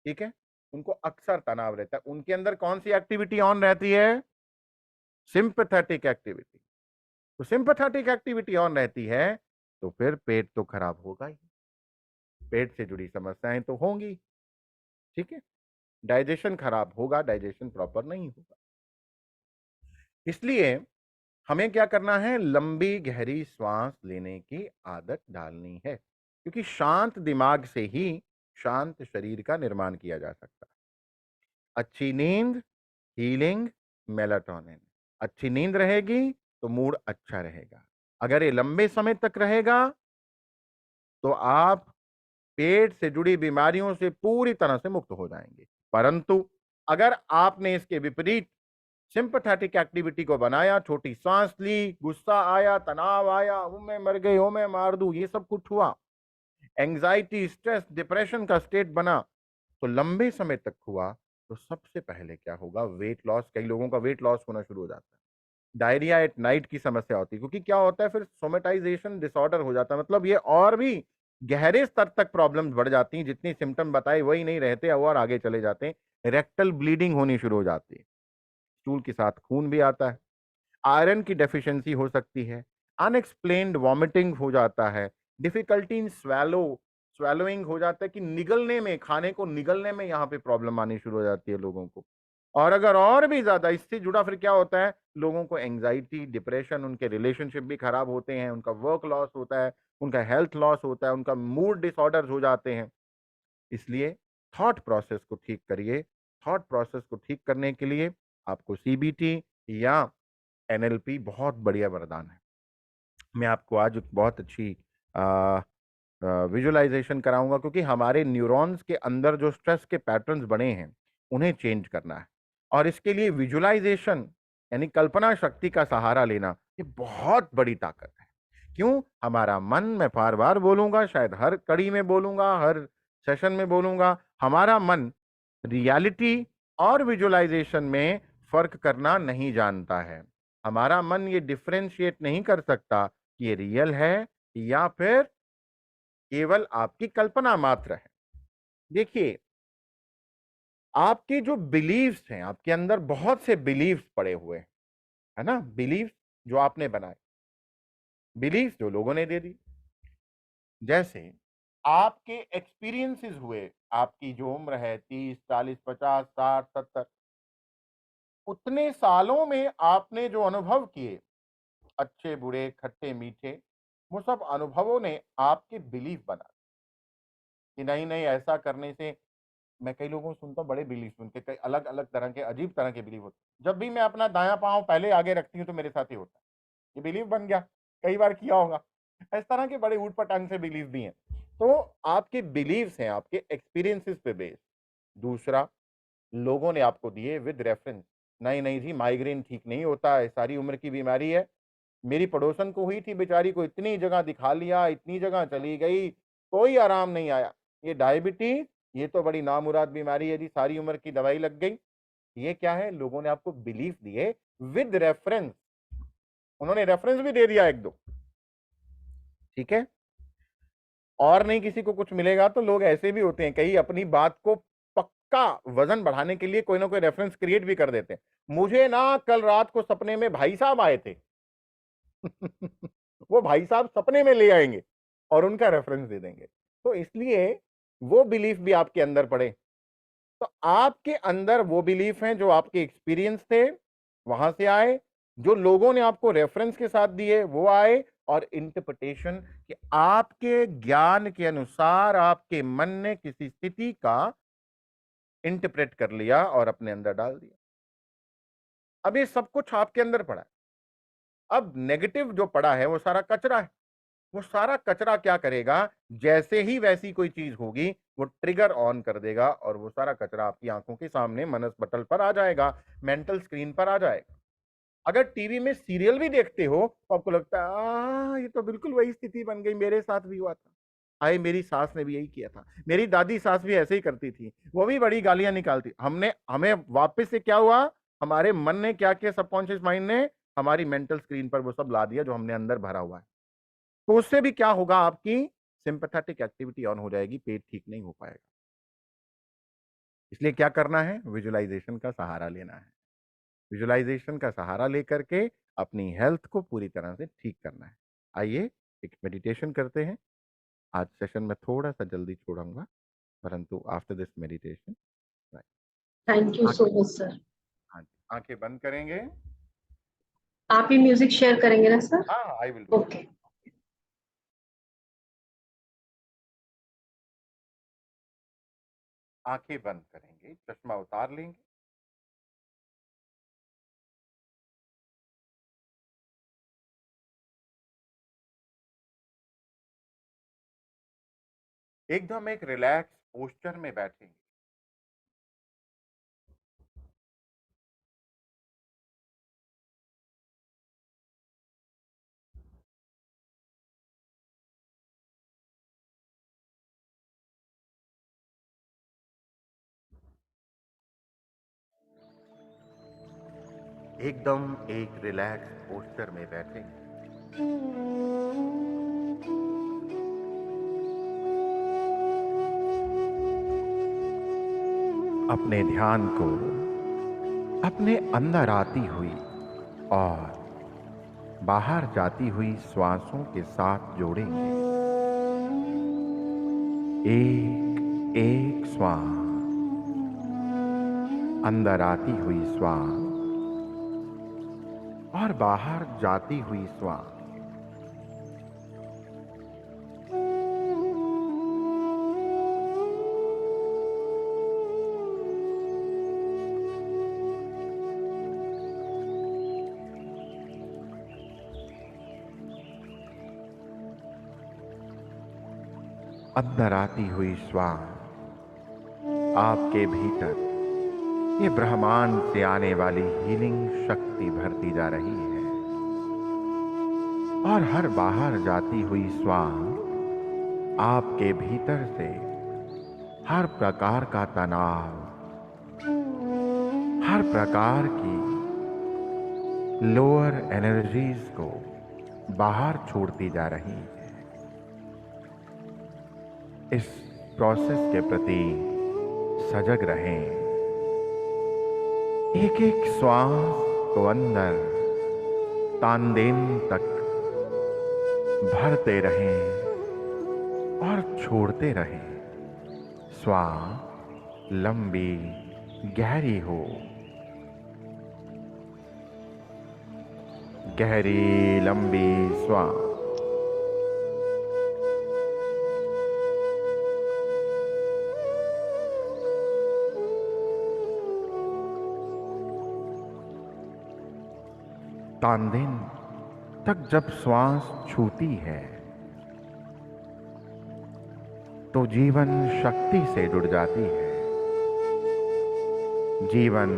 ठीक है, उनको अक्सर तनाव रहता है। उनके अंदर कौन सी एक्टिविटी ऑन रहती है? Sympathetic activity. तो सिंपैथेटिक एक्टिविटी ऑन रहती है तो फिर पेट तो खराब होगा ही, पेट से जुड़ी समस्याएं तो होंगी। ठीक है, डाइजेशन खराब होगा, डाइजेशन प्रॉपर नहीं होगा। इसलिए हमें क्या करना है, लंबी गहरी श्वास लेने की आदत डालनी है, क्योंकि शांत दिमाग से ही शांत शरीर का निर्माण किया जा सकता है। अच्छी नींद, हीलिंग, मेलाटोनिन। अच्छी नींद रहेगी तो मूड अच्छा रहेगा। अगर ये लंबे समय तक रहेगा तो आप पेट से जुड़ी बीमारियों से पूरी तरह से मुक्त हो जाएंगे। परंतु अगर आपने इसके विपरीत सिंपैथेटिक एक्टिविटी को बनाया, छोटी सांस ली, गुस्सा आया, तनाव आया, ओ मैं मर गई, ओ मैं मार दूं, ये सब कुछ हुआ, एंजाइटी, स्ट्रेस, डिप्रेशन का स्टेट बना, तो लंबे समय तक हुआ, तो सबसे पहले क्या होगा, वेट लॉस। कई लोगों का वेट लॉस होना शुरू हो जाता है। डायरिया एट नाइट की समस्या होती है, क्योंकि क्या होता है, फिर सोमेटाइजेशन डिसऑर्डर हो जाता है, मतलब ये और भी गहरे स्तर तक प्रॉब्लम्स बढ़ जाती हैं, जितनी सिम्टम बताए वही नहीं रहते और आगे चले जाते हैं। रेक्टल ब्लीडिंग होनी शुरू हो जाती है, स्टूल के साथ खून भी आता है, आयरन की डेफिशिएंसी हो सकती है, अनएक्सप्लेन्ड वॉमिटिंग हो जाता है, डिफिकल्टी इन स्वेलोइंग हो जाता है कि निगलने में, खाने को निगलने में यहाँ पे प्रॉब्लम आनी शुरू हो जाती है लोगों को। और अगर और भी ज्यादा इससे जुड़ा फिर क्या होता है, लोगों को एंजाइटी, डिप्रेशन, उनके रिलेशनशिप भी खराब होते हैं, उनका वर्क लॉस होता है, उनका हेल्थ लॉस होता है, उनका मूड डिसऑर्डर्स हो जाते हैं। इसलिए थॉट प्रोसेस को ठीक करिए। थॉट प्रोसेस को ठीक करने के लिए आपको सीबीटी या एनएलपी बहुत बढ़िया वरदान है। मैं आपको आज एक बहुत अच्छी विजुअलाइजेशन कराऊंगा, क्योंकि हमारे न्यूरॉन्स के अंदर जो स्ट्रेस के पैटर्न्स बने हैं उन्हें चेंज करना है, और इसके लिए विजुअलाइजेशन यानी कल्पना शक्ति का सहारा लेना ये बहुत बड़ी ताकत है। क्यों? हमारा मन, मैं बार बार बोलूंगा, शायद हर कड़ी में बोलूंगा, हर सेशन में बोलूंगा, हमारा मन रियलिटी और विजुअलाइजेशन में फर्क करना नहीं जानता है। हमारा मन ये डिफरेंशिएट नहीं कर सकता कि ये रियल है या फिर केवल आपकी कल्पना मात्र है। देखिए, आपके जो बिलीव्स हैं, आपके अंदर बहुत से बिलीव्स पड़े हुए हैं, है ना, बिलीव्स जो आपने बनाए, बिलीव्स जो लोगों ने दे दी। जैसे आपके एक्सपीरियंसेस हुए, आपकी जो उम्र है 30, 40, 50, 60, 70, उतने सालों में आपने जो अनुभव किए, अच्छे बुरे खट्टे मीठे, वो सब अनुभवों ने आपके बिलीफ बना कि नहीं नहीं ऐसा करने से। मैं कई लोगों को सुनता हूँ, बड़े बिलीफ सुनते, कई अलग अलग तरह के अजीब तरह के बिलीफ होते, जब भी मैं अपना दायां पांव पहले आगे रखती हूँ तो मेरे साथ ही होता है, ये बिलीफ बन गया, कई बार किया होगा। इस तरह के बड़े ऊट पटांग से बिलीफ भी हैं। तो आपके बिलीव्स हैं आपके एक्सपीरियंसेस पे बेस। दूसरा, लोगों ने आपको दिए विद रेफरेंस, नहीं नहीं जी माइग्रेन ठीक नहीं होता है, सारी उम्र की बीमारी है, मेरी पड़ोसन को हुई थी, बेचारी को इतनी जगह दिखा लिया, इतनी जगह चली गई, कोई आराम नहीं आया। ये डायबिटीज, ये तो बड़ी नामुराद बीमारी है जी, सारी उम्र की दवाई लग गई। ये क्या है, लोगों ने आपको बिलीफ दिए विद रेफरेंस, उन्होंने रेफरेंस भी दे दिया एक दो, ठीक है। और नहीं किसी को कुछ मिलेगा तो लोग ऐसे भी होते हैं, कई अपनी बात को पक्का वजन बढ़ाने के लिए कोई ना कोई रेफरेंस क्रिएट भी कर देते हैं। मुझे ना कल रात को सपने में भाई साहब आए थे वो भाई साहब सपने में ले आएंगे और उनका रेफरेंस दे देंगे। तो इसलिए वो बिलीफ भी आपके अंदर पड़े। तो आपके अंदर वो बिलीफ हैं जो आपके एक्सपीरियंस थे वहां से आए, जो लोगों ने आपको रेफरेंस के साथ दिए वो आए, और इंटरप्रिटेशन कि आपके ज्ञान के अनुसार आपके मन ने किसी स्थिति का इंटरप्रेट कर लिया और अपने अंदर डाल दिया। अब ये सब कुछ आपके अंदर पड़ा है। अब नेगेटिव जो पड़ा है वो सारा कचरा है। वो सारा कचरा क्या करेगा, जैसे ही वैसी कोई चीज होगी वो ट्रिगर ऑन कर देगा और वो सारा कचरा आपकी आंखों के सामने मनस पटल पर आ जाएगा, मेंटल स्क्रीन पर आ जाएगा। अगर टीवी में सीरियल भी देखते हो तो आपको लगता है ये तो बिल्कुल वही स्थिति बन गई, मेरे साथ भी हुआ था, आए मेरी सास ने भी यही किया था, मेरी दादी सास भी ऐसे ही करती थी, वो भी बड़ी गालियां निकालती। हमें वापस से क्या हुआ, हमारे मन ने क्या किया, सबकॉन्शियस माइंड ने हमारी मेंटल स्क्रीन पर वो सब ला दिया जो हमने अंदर भरा हुआ है। तो उससे भी क्या होगा, आपकी सिंपैथेटिक एक्टिविटी ऑन हो जाएगी, पेट ठीक नहीं हो पाएगा। इसलिए क्या करना है, विजुअलाइजेशन का सहारा लेना है। विजुअलाइजेशन का सहारा लेकर के अपनी हेल्थ को पूरी तरह से ठीक करना है। आइए एक मेडिटेशन करते हैं। आज सेशन में थोड़ा सा जल्दी छोड़ूंगा, परंतु after this meditation thank you so much sir. हाँ जी, आंखें बंद करेंगे। आप ही म्यूजिक शेयर करेंगे ना सर? हाँ, आई विल। ओके। आंखें बंद करेंगे, चश्मा उतार लेंगे। एकदम एक रिलैक्स पोस्चर में बैठेंगे। एकदम एक रिलैक्स पोस्चर में बैठेंगे। अपने ध्यान को अपने अंदर आती हुई और बाहर जाती हुई श्वासों के साथ जोड़ेंगे। एक एक श्वास, अंदर आती हुई श्वास और बाहर जाती हुई श्वास। अंदर आती हुई श्वास आपके भीतर ये ब्रह्मांड से आने वाली हीलिंग शक्ति भरती जा रही है, और हर बाहर जाती हुई श्वास आपके भीतर से हर प्रकार का तनाव, हर प्रकार की लोअर एनर्जीज को बाहर छोड़ती जा रही है। इस प्रोसेस के प्रति सजग रहें। एक एक श्वास को अंदर तानदेन तक भरते रहें और छोड़ते रहें। श्वास लंबी गहरी हो, गहरी लंबी श्वास। तानदेन तक जब श्वास छूती है तो जीवन शक्ति से जुड़ जाती है। जीवन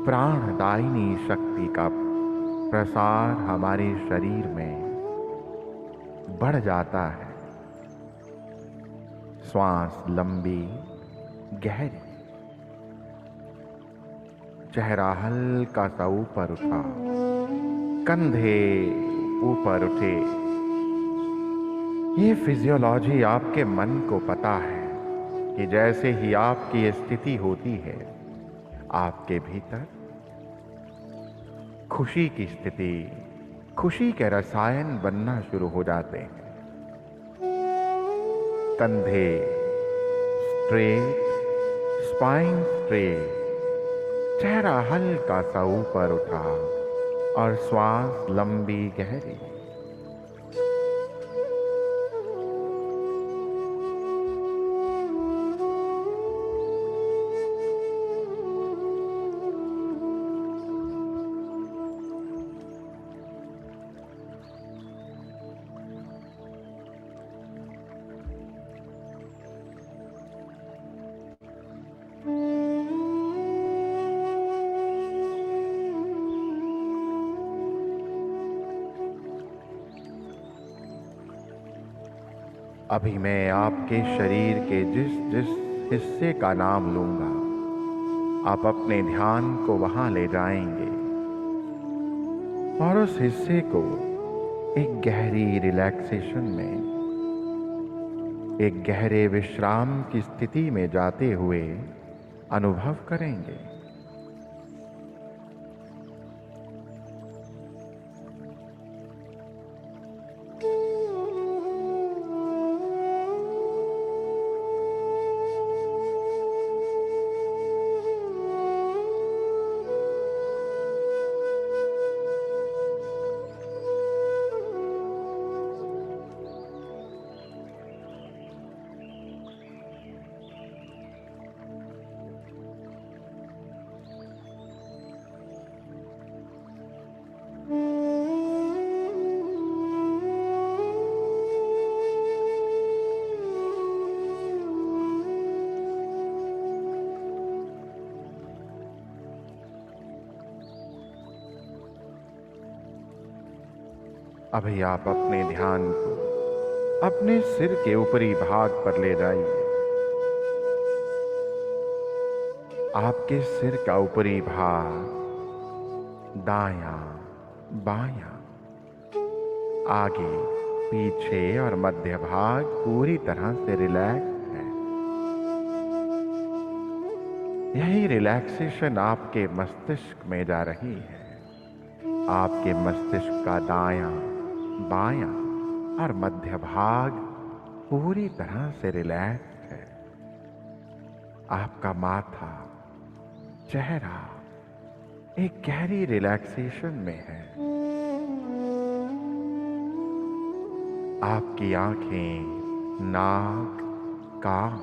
प्राणदायिनी शक्ति का प्रसार हमारे शरीर में बढ़ जाता है। श्वास लंबी गहरी, चेहरा हल्का सा ऊपर उठा, कंधे ऊपर उठे। ये फिजियोलॉजी आपके मन को पता है कि जैसे ही आपकी ये स्थिति होती है, आपके भीतर खुशी की स्थिति, खुशी के रसायन बनना शुरू हो जाते हैं। कंधे स्ट्रेट, स्पाइन स्ट्रेट, चेहरा हल्का सा ऊपर उठा और श्वास लंबी गहरी। अभी मैं आपके शरीर के जिस जिस हिस्से का नाम लूंगा, आप अपने ध्यान को वहां ले जाएंगे और उस हिस्से को एक गहरी रिलैक्सेशन में, एक गहरे विश्राम की स्थिति में जाते हुए अनुभव करेंगे। अभी आप अपने ध्यान को अपने सिर के ऊपरी भाग पर ले जाइए। आपके सिर का ऊपरी भाग, दायां, बायां, आगे, पीछे और मध्य भाग पूरी तरह से रिलैक्स है। यही रिलैक्सेशन आपके मस्तिष्क में जा रही है। आपके मस्तिष्क का दायां, बायां और मध्य भाग पूरी तरह से रिलैक्स है। आपका माथा, चेहरा एक गहरी रिलैक्सेशन में है। आपकी आंखें, नाक, कान,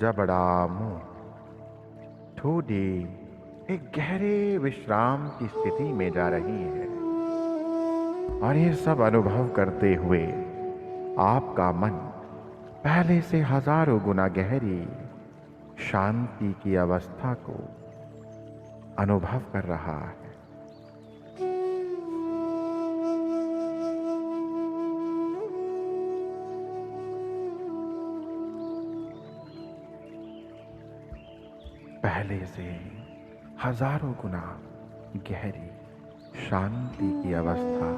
जबड़ा, मुंह, ठोडी एक गहरे विश्राम की स्थिति में जा रही है। और ये सब अनुभव करते हुए आपका मन पहले से हजारों गुना गहरी शांति की अवस्था को अनुभव कर रहा है। पहले से हजारों गुना गहरी शांति की अवस्था।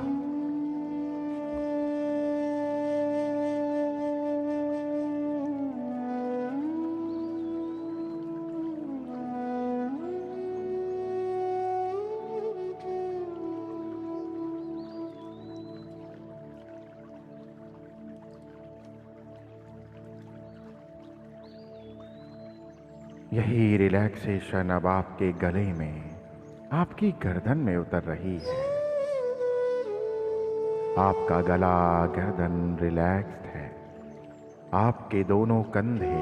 यही रिलैक्सेशन अब आपके गले में, आपकी गर्दन में उतर रही है। आपका गला, गर्दन रिलैक्स्ड है। आपके दोनों कंधे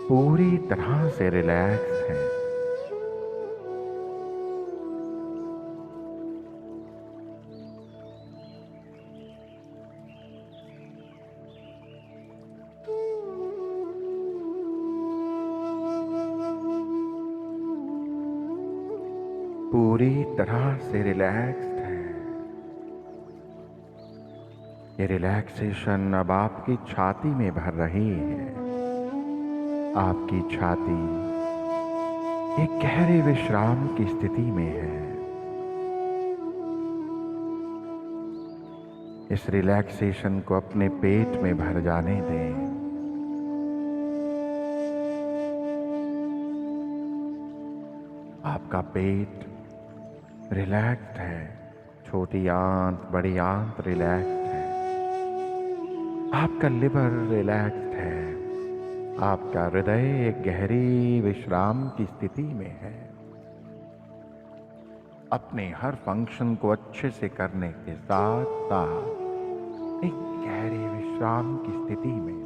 पूरी तरह से रिलैक्स्ड हैं। पूरी तरह से रिलैक्स्ड है। ये रिलैक्सेशन अब आपकी छाती में भर रही है। आपकी छाती एक गहरे विश्राम की स्थिति में है। इस रिलैक्सेशन को अपने पेट में भर जाने दें। आपका पेट रिलैक्स्ड है। छोटी आंत, बड़ी आंत रिलैक्स्ड है। आपका लिवर रिलैक्स्ड है। आपका हृदय एक गहरी विश्राम की स्थिति में है। अपने हर फंक्शन को अच्छे से करने के साथ साथ एक गहरे विश्राम की स्थिति में।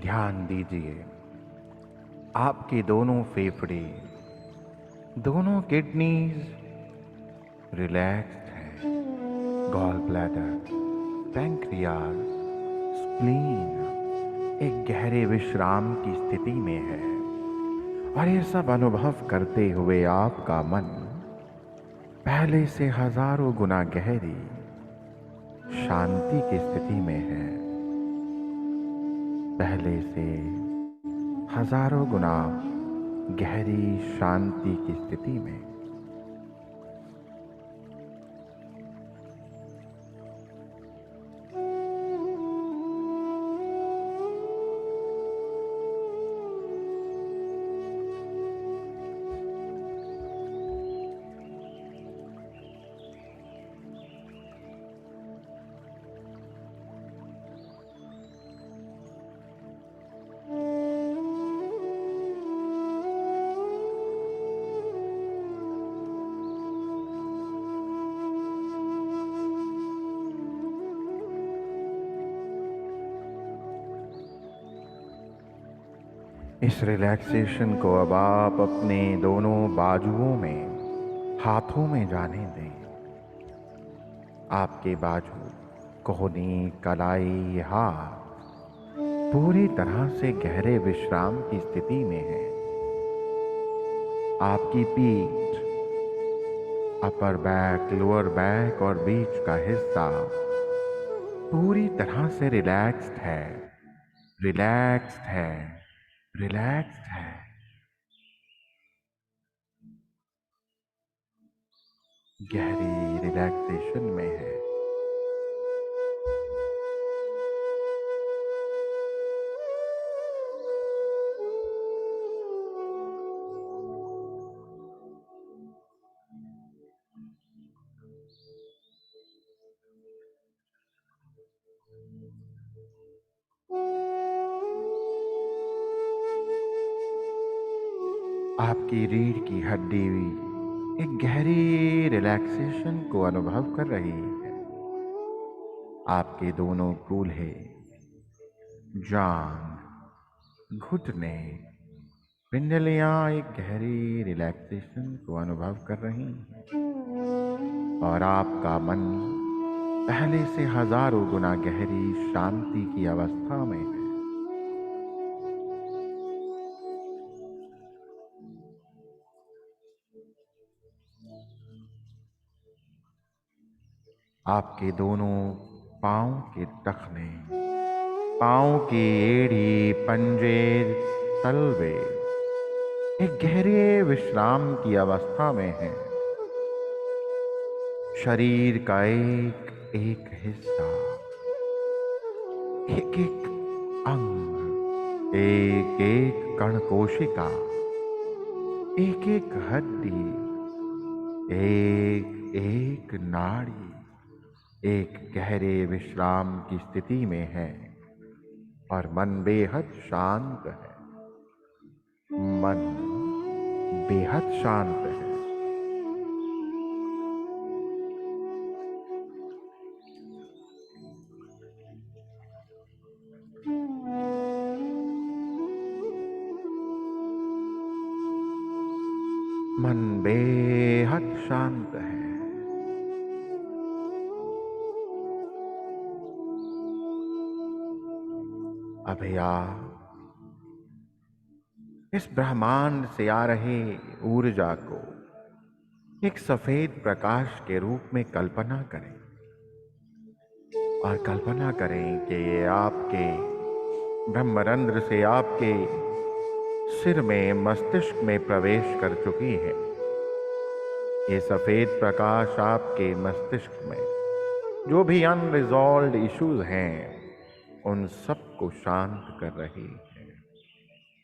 ध्यान दीजिए, आपके दोनों फेफड़े, दोनों किडनीज रिलैक्स्ड हैं। गॉल ब्लैडर, पैंक्रियाज, स्प्लीन एक गहरे विश्राम की स्थिति में है। और ये सब अनुभव करते हुए आपका मन पहले से हजारों गुना गहरी शांति की स्थिति में है। पहले से हजारों गुना गहरी शांति की स्थिति में। इस रिलैक्सेशन को अब आप अपने दोनों बाजुओं में, हाथों में जाने दें। आपके बाजू, कोहनी, कलाई, हाथ पूरी तरह से गहरे विश्राम की स्थिति में है। आपकी पीठ, अपर बैक, लोअर बैक और बीच का हिस्सा पूरी तरह से रिलैक्स्ड है, रिलैक्स्ड है, रिलैक्स्ड है। गहरी रिलैक्सेशन में है। आपकी रीढ़ की हड्डी एक गहरी रिलैक्सेशन को अनुभव कर रही है। आपके दोनों कूल्हे, जांघ, घुटने, पिंडलियां एक गहरी रिलैक्सेशन को अनुभव कर रही हैं। और आपका मन पहले से हजारों गुना गहरी शांति की अवस्था में है। आपके दोनों पांव के टखने, पांव की एड़ी, पंजे, तलवे एक गहरे विश्राम की अवस्था में है। शरीर का एक एक हिस्सा, एक एक अंग, एक एक कण कोशिका, एक एक हड्डी, एक एक नाड़ी एक गहरे विश्राम की स्थिति में है। और मन बेहद शांत है। मन बेहद शांत है। मन बेहद शांत है। अभी आप इस ब्रह्मांड से आ रही ऊर्जा को एक सफेद प्रकाश के रूप में कल्पना करें और कल्पना करें कि ये आपके ब्रह्मरंध्र से आपके सिर में मस्तिष्क में प्रवेश कर चुकी है। ये सफेद प्रकाश आपके मस्तिष्क में जो भी अनरिजॉल्व्ड इश्यूज हैं उन सबको शांत कर रही है।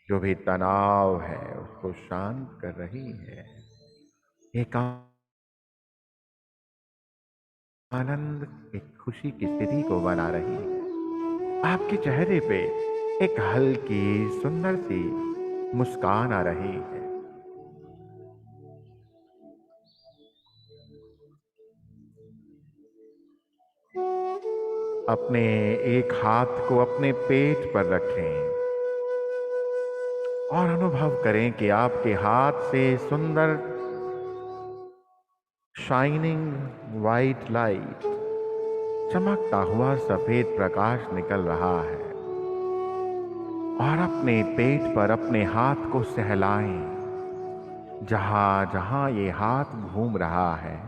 जो भी तनाव है उसको शांत कर रही है। एक आनंद, एक खुशी की स्थिति को बना रही है। आपके चेहरे पे एक हल्की सुंदर सी मुस्कान आ रही है। अपने एक हाथ को अपने पेट पर रखें और अनुभव करें कि आपके हाथ से सुंदर शाइनिंग वाइट लाइट, चमकता हुआ सफेद प्रकाश निकल रहा है। और अपने पेट पर अपने हाथ को सहलाएं। जहां जहां ये हाथ घूम रहा है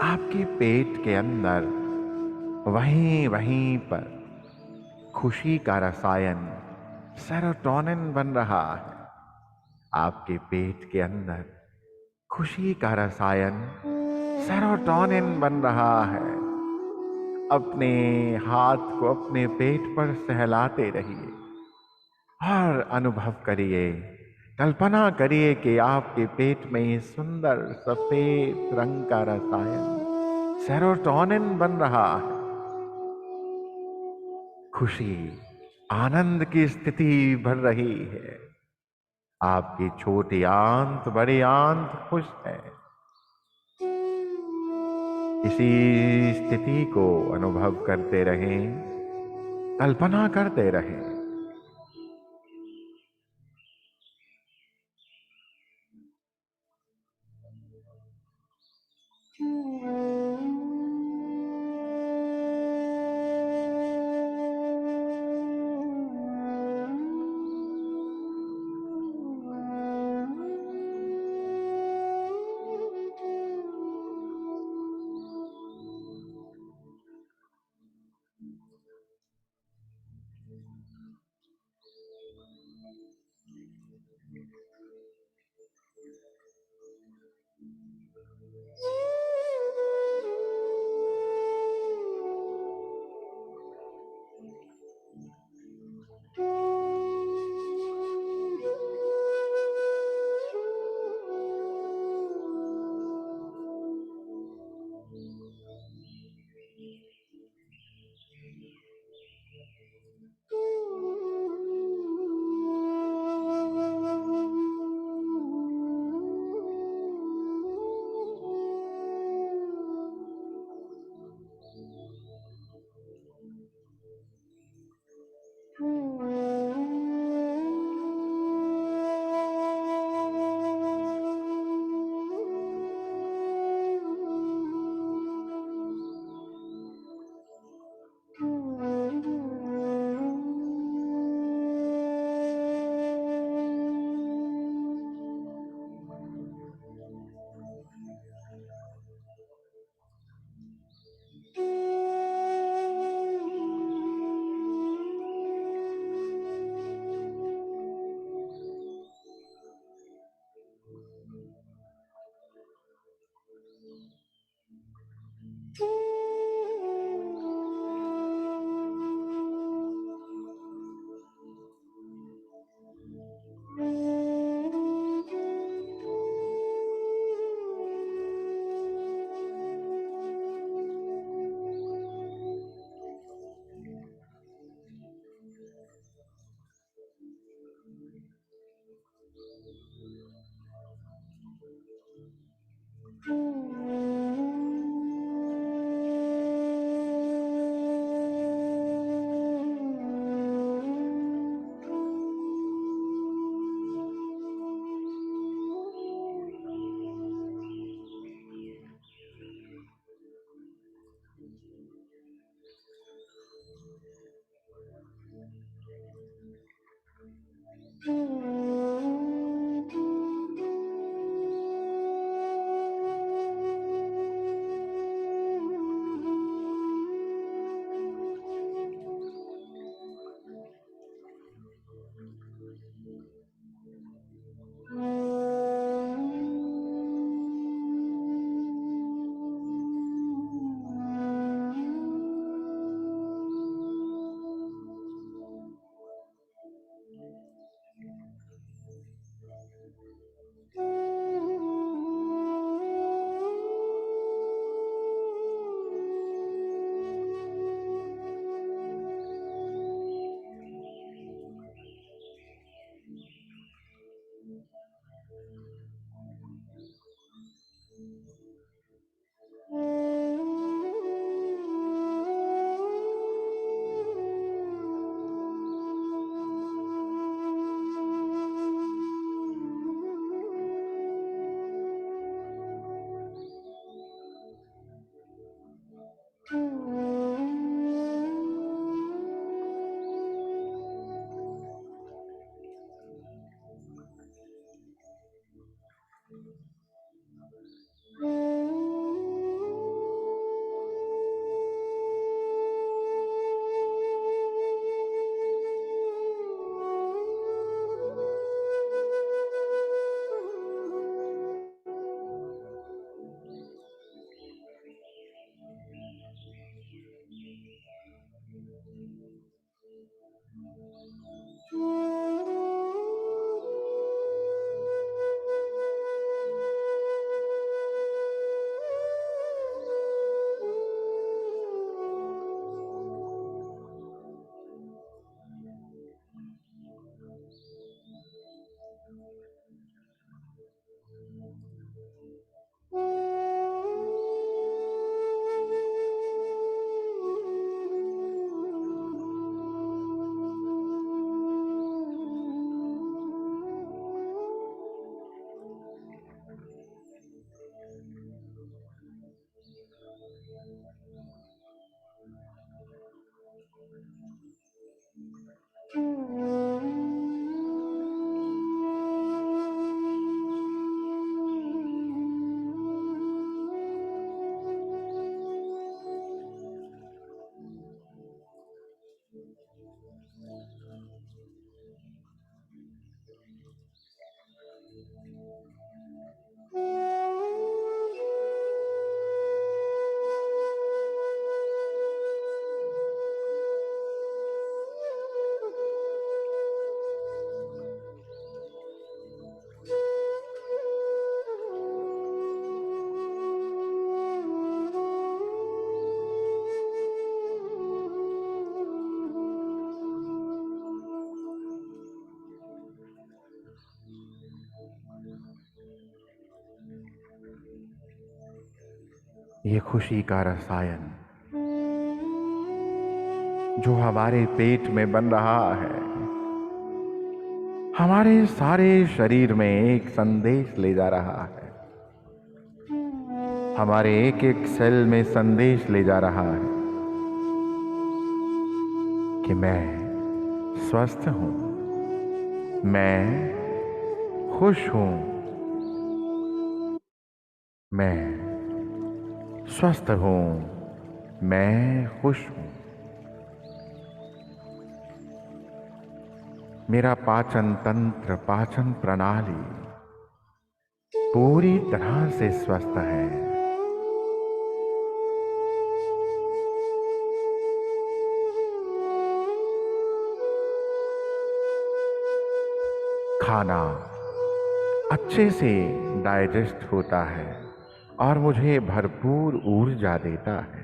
आपके पेट के अंदर वहीं वहीं पर खुशी का रसायन सेरोटोनिन बन रहा है। आपके पेट के अंदर खुशी का रसायन सेरोटोनिन बन रहा है। अपने हाथ को अपने पेट पर सहलाते रहिए और अनुभव करिए, कल्पना करिए कि आपके पेट में ये सुंदर सफेद रंग का रसायन सेरोटोनिन बन रहा है। खुशी, आनंद की स्थिति बढ़ रही है। आपकी छोटी आंत बड़ी आंत खुश है। इसी स्थिति को अनुभव करते रहें, कल्पना करते रहें। ये खुशी का रसायन जो हमारे पेट में बन रहा है, हमारे सारे शरीर में एक संदेश ले जा रहा है, हमारे एक एक सेल में संदेश ले जा रहा है कि मैं स्वस्थ हूं, मैं खुश हूं, मैं स्वस्थ हूं, मैं खुश हूं। मेरा पाचन तंत्र, पाचन प्रणाली पूरी तरह से स्वस्थ है। खाना अच्छे से डाइजेस्ट होता है और मुझे भरपूर ऊर्जा देता है।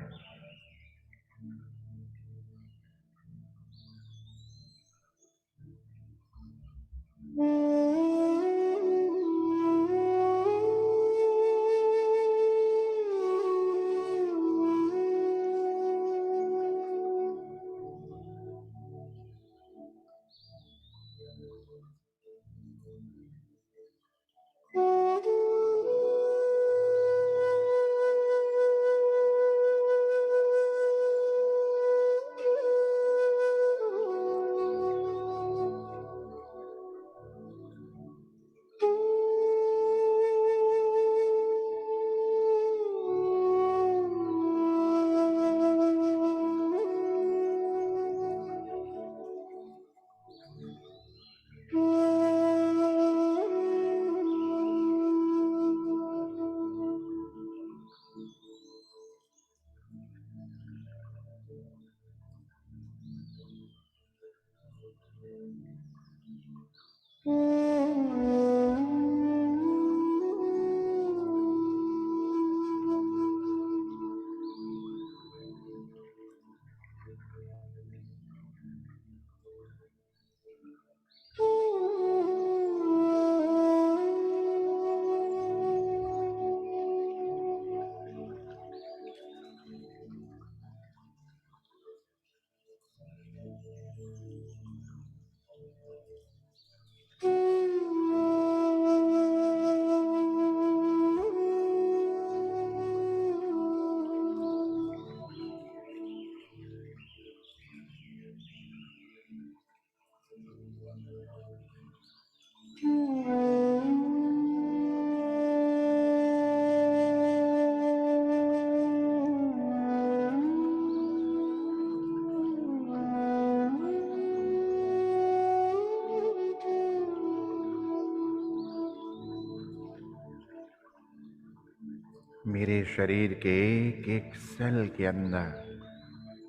मेरे शरीर के एक एक सेल के अंदर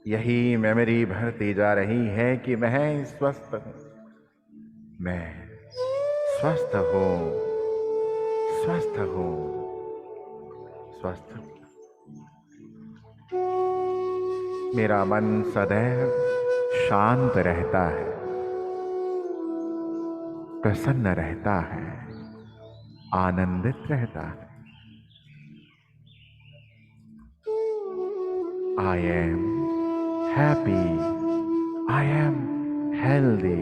यही मेमोरी भरती जा रही है कि मैं स्वस्थ हूं, मैं स्वस्थ हूं, स्वस्थ हूं, स्वस्थ हूं। मेरा मन सदैव शांत रहता है, प्रसन्न रहता है, आनंदित रहता है। I am happy, I am healthy.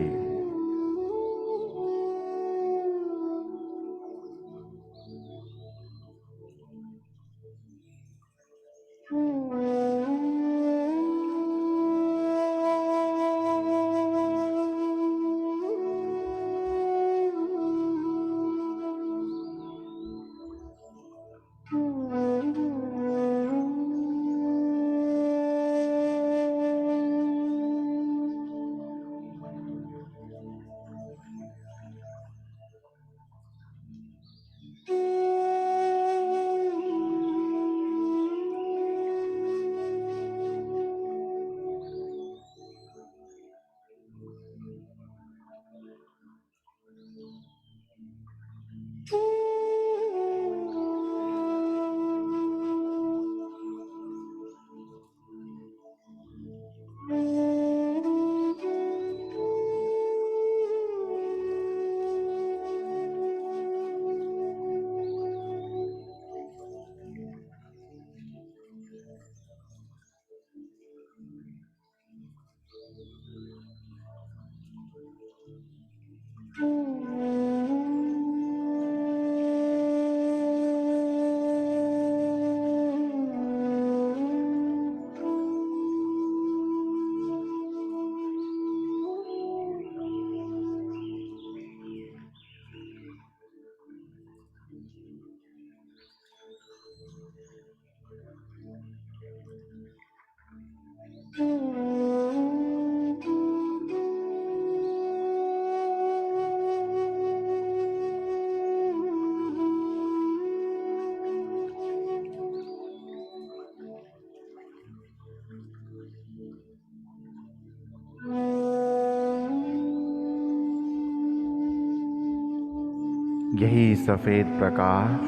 यही सफेद प्रकाश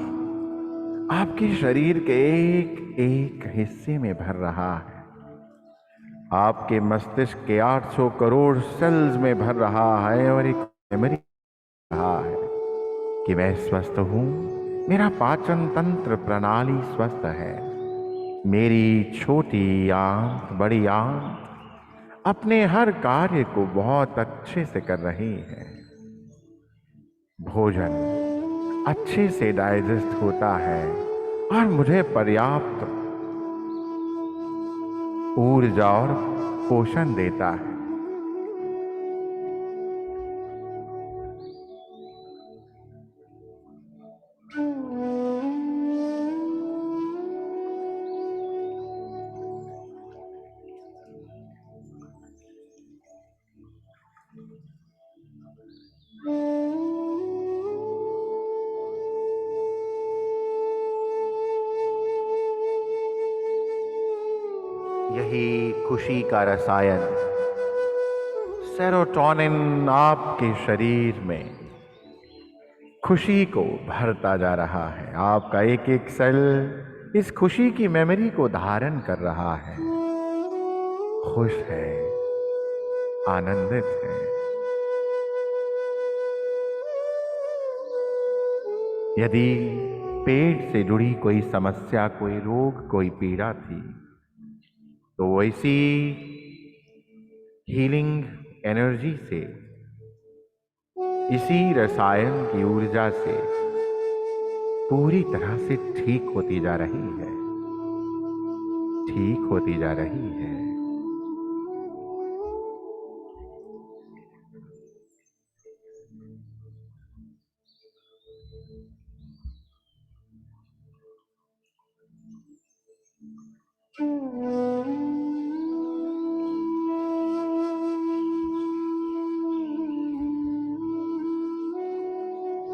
आपके शरीर के एक एक हिस्से में भर रहा है, आपके मस्तिष्क के 800 करोड़ सेल्स में भर रहा है और एक मेमोरी रहा है कि मैं स्वस्थ हूं, मेरा पाचन तंत्र प्रणाली स्वस्थ है, मेरी छोटी आंत बड़ी आंत अपने हर कार्य को बहुत अच्छे से कर रही है, भोजन अच्छे से डाइजेस्ट होता है और मुझे पर्याप्त ऊर्जा और पोषण देता है। यही खुशी का रसायन सेरोटोनिन आपके शरीर में खुशी को भरता जा रहा है। आपका एक एक सेल इस खुशी की मेमोरी को धारण कर रहा है, खुश है, आनंदित है। यदि पेट से जुड़ी कोई समस्या, कोई रोग, कोई पीड़ा थी, तो वैसी हीलिंग एनर्जी से, इसी रसायन की ऊर्जा से पूरी तरह से ठीक होती जा रही है, ठीक होती जा रही है।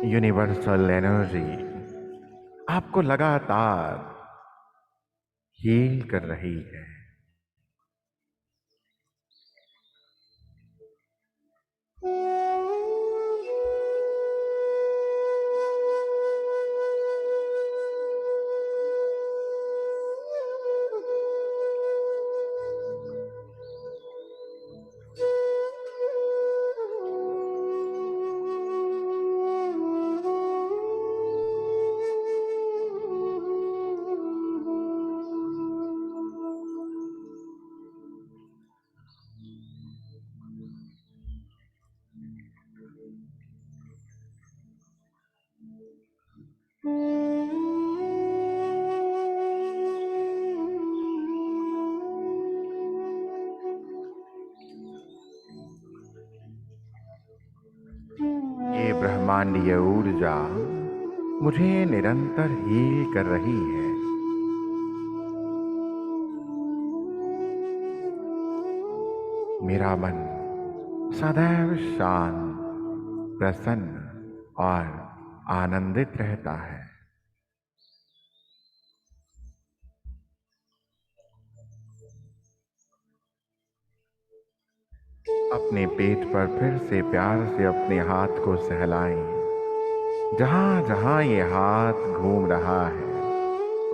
यूनिवर्सल एनर्जी आपको लगातार हील कर रही है। ये ब्रह्मांडीय ऊर्जा मुझे निरंतर हील कर रही है। मेरा मन सदैव शांत, प्रसन्न और आनंदित रहता है। अपने पेट पर फिर से प्यार से अपने हाथ को सहलाएं। जहां जहां ये हाथ घूम रहा है,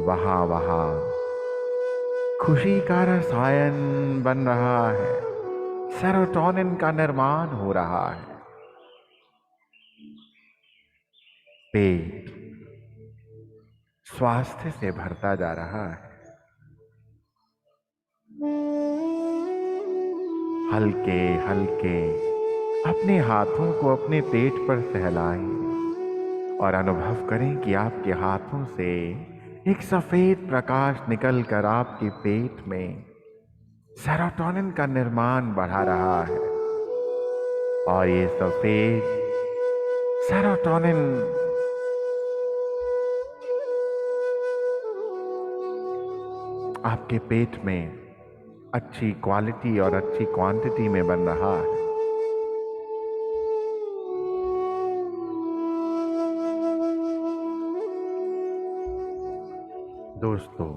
वहां वहां खुशी का रसायन बन रहा है, सेरोटोनिन का निर्माण हो रहा है। पेट स्वास्थ्य से भरता जा रहा है। हल्के हल्के अपने हाथों को अपने पेट पर सहलाएं और अनुभव करें कि आपके हाथों से एक सफेद प्रकाश निकलकर आपके पेट में सेरोटोनिन का निर्माण बढ़ा रहा है। और ये सफेद सेरोटोनिन आपके पेट में अच्छी क्वालिटी और अच्छी क्वांटिटी में बन रहा है। दोस्तों,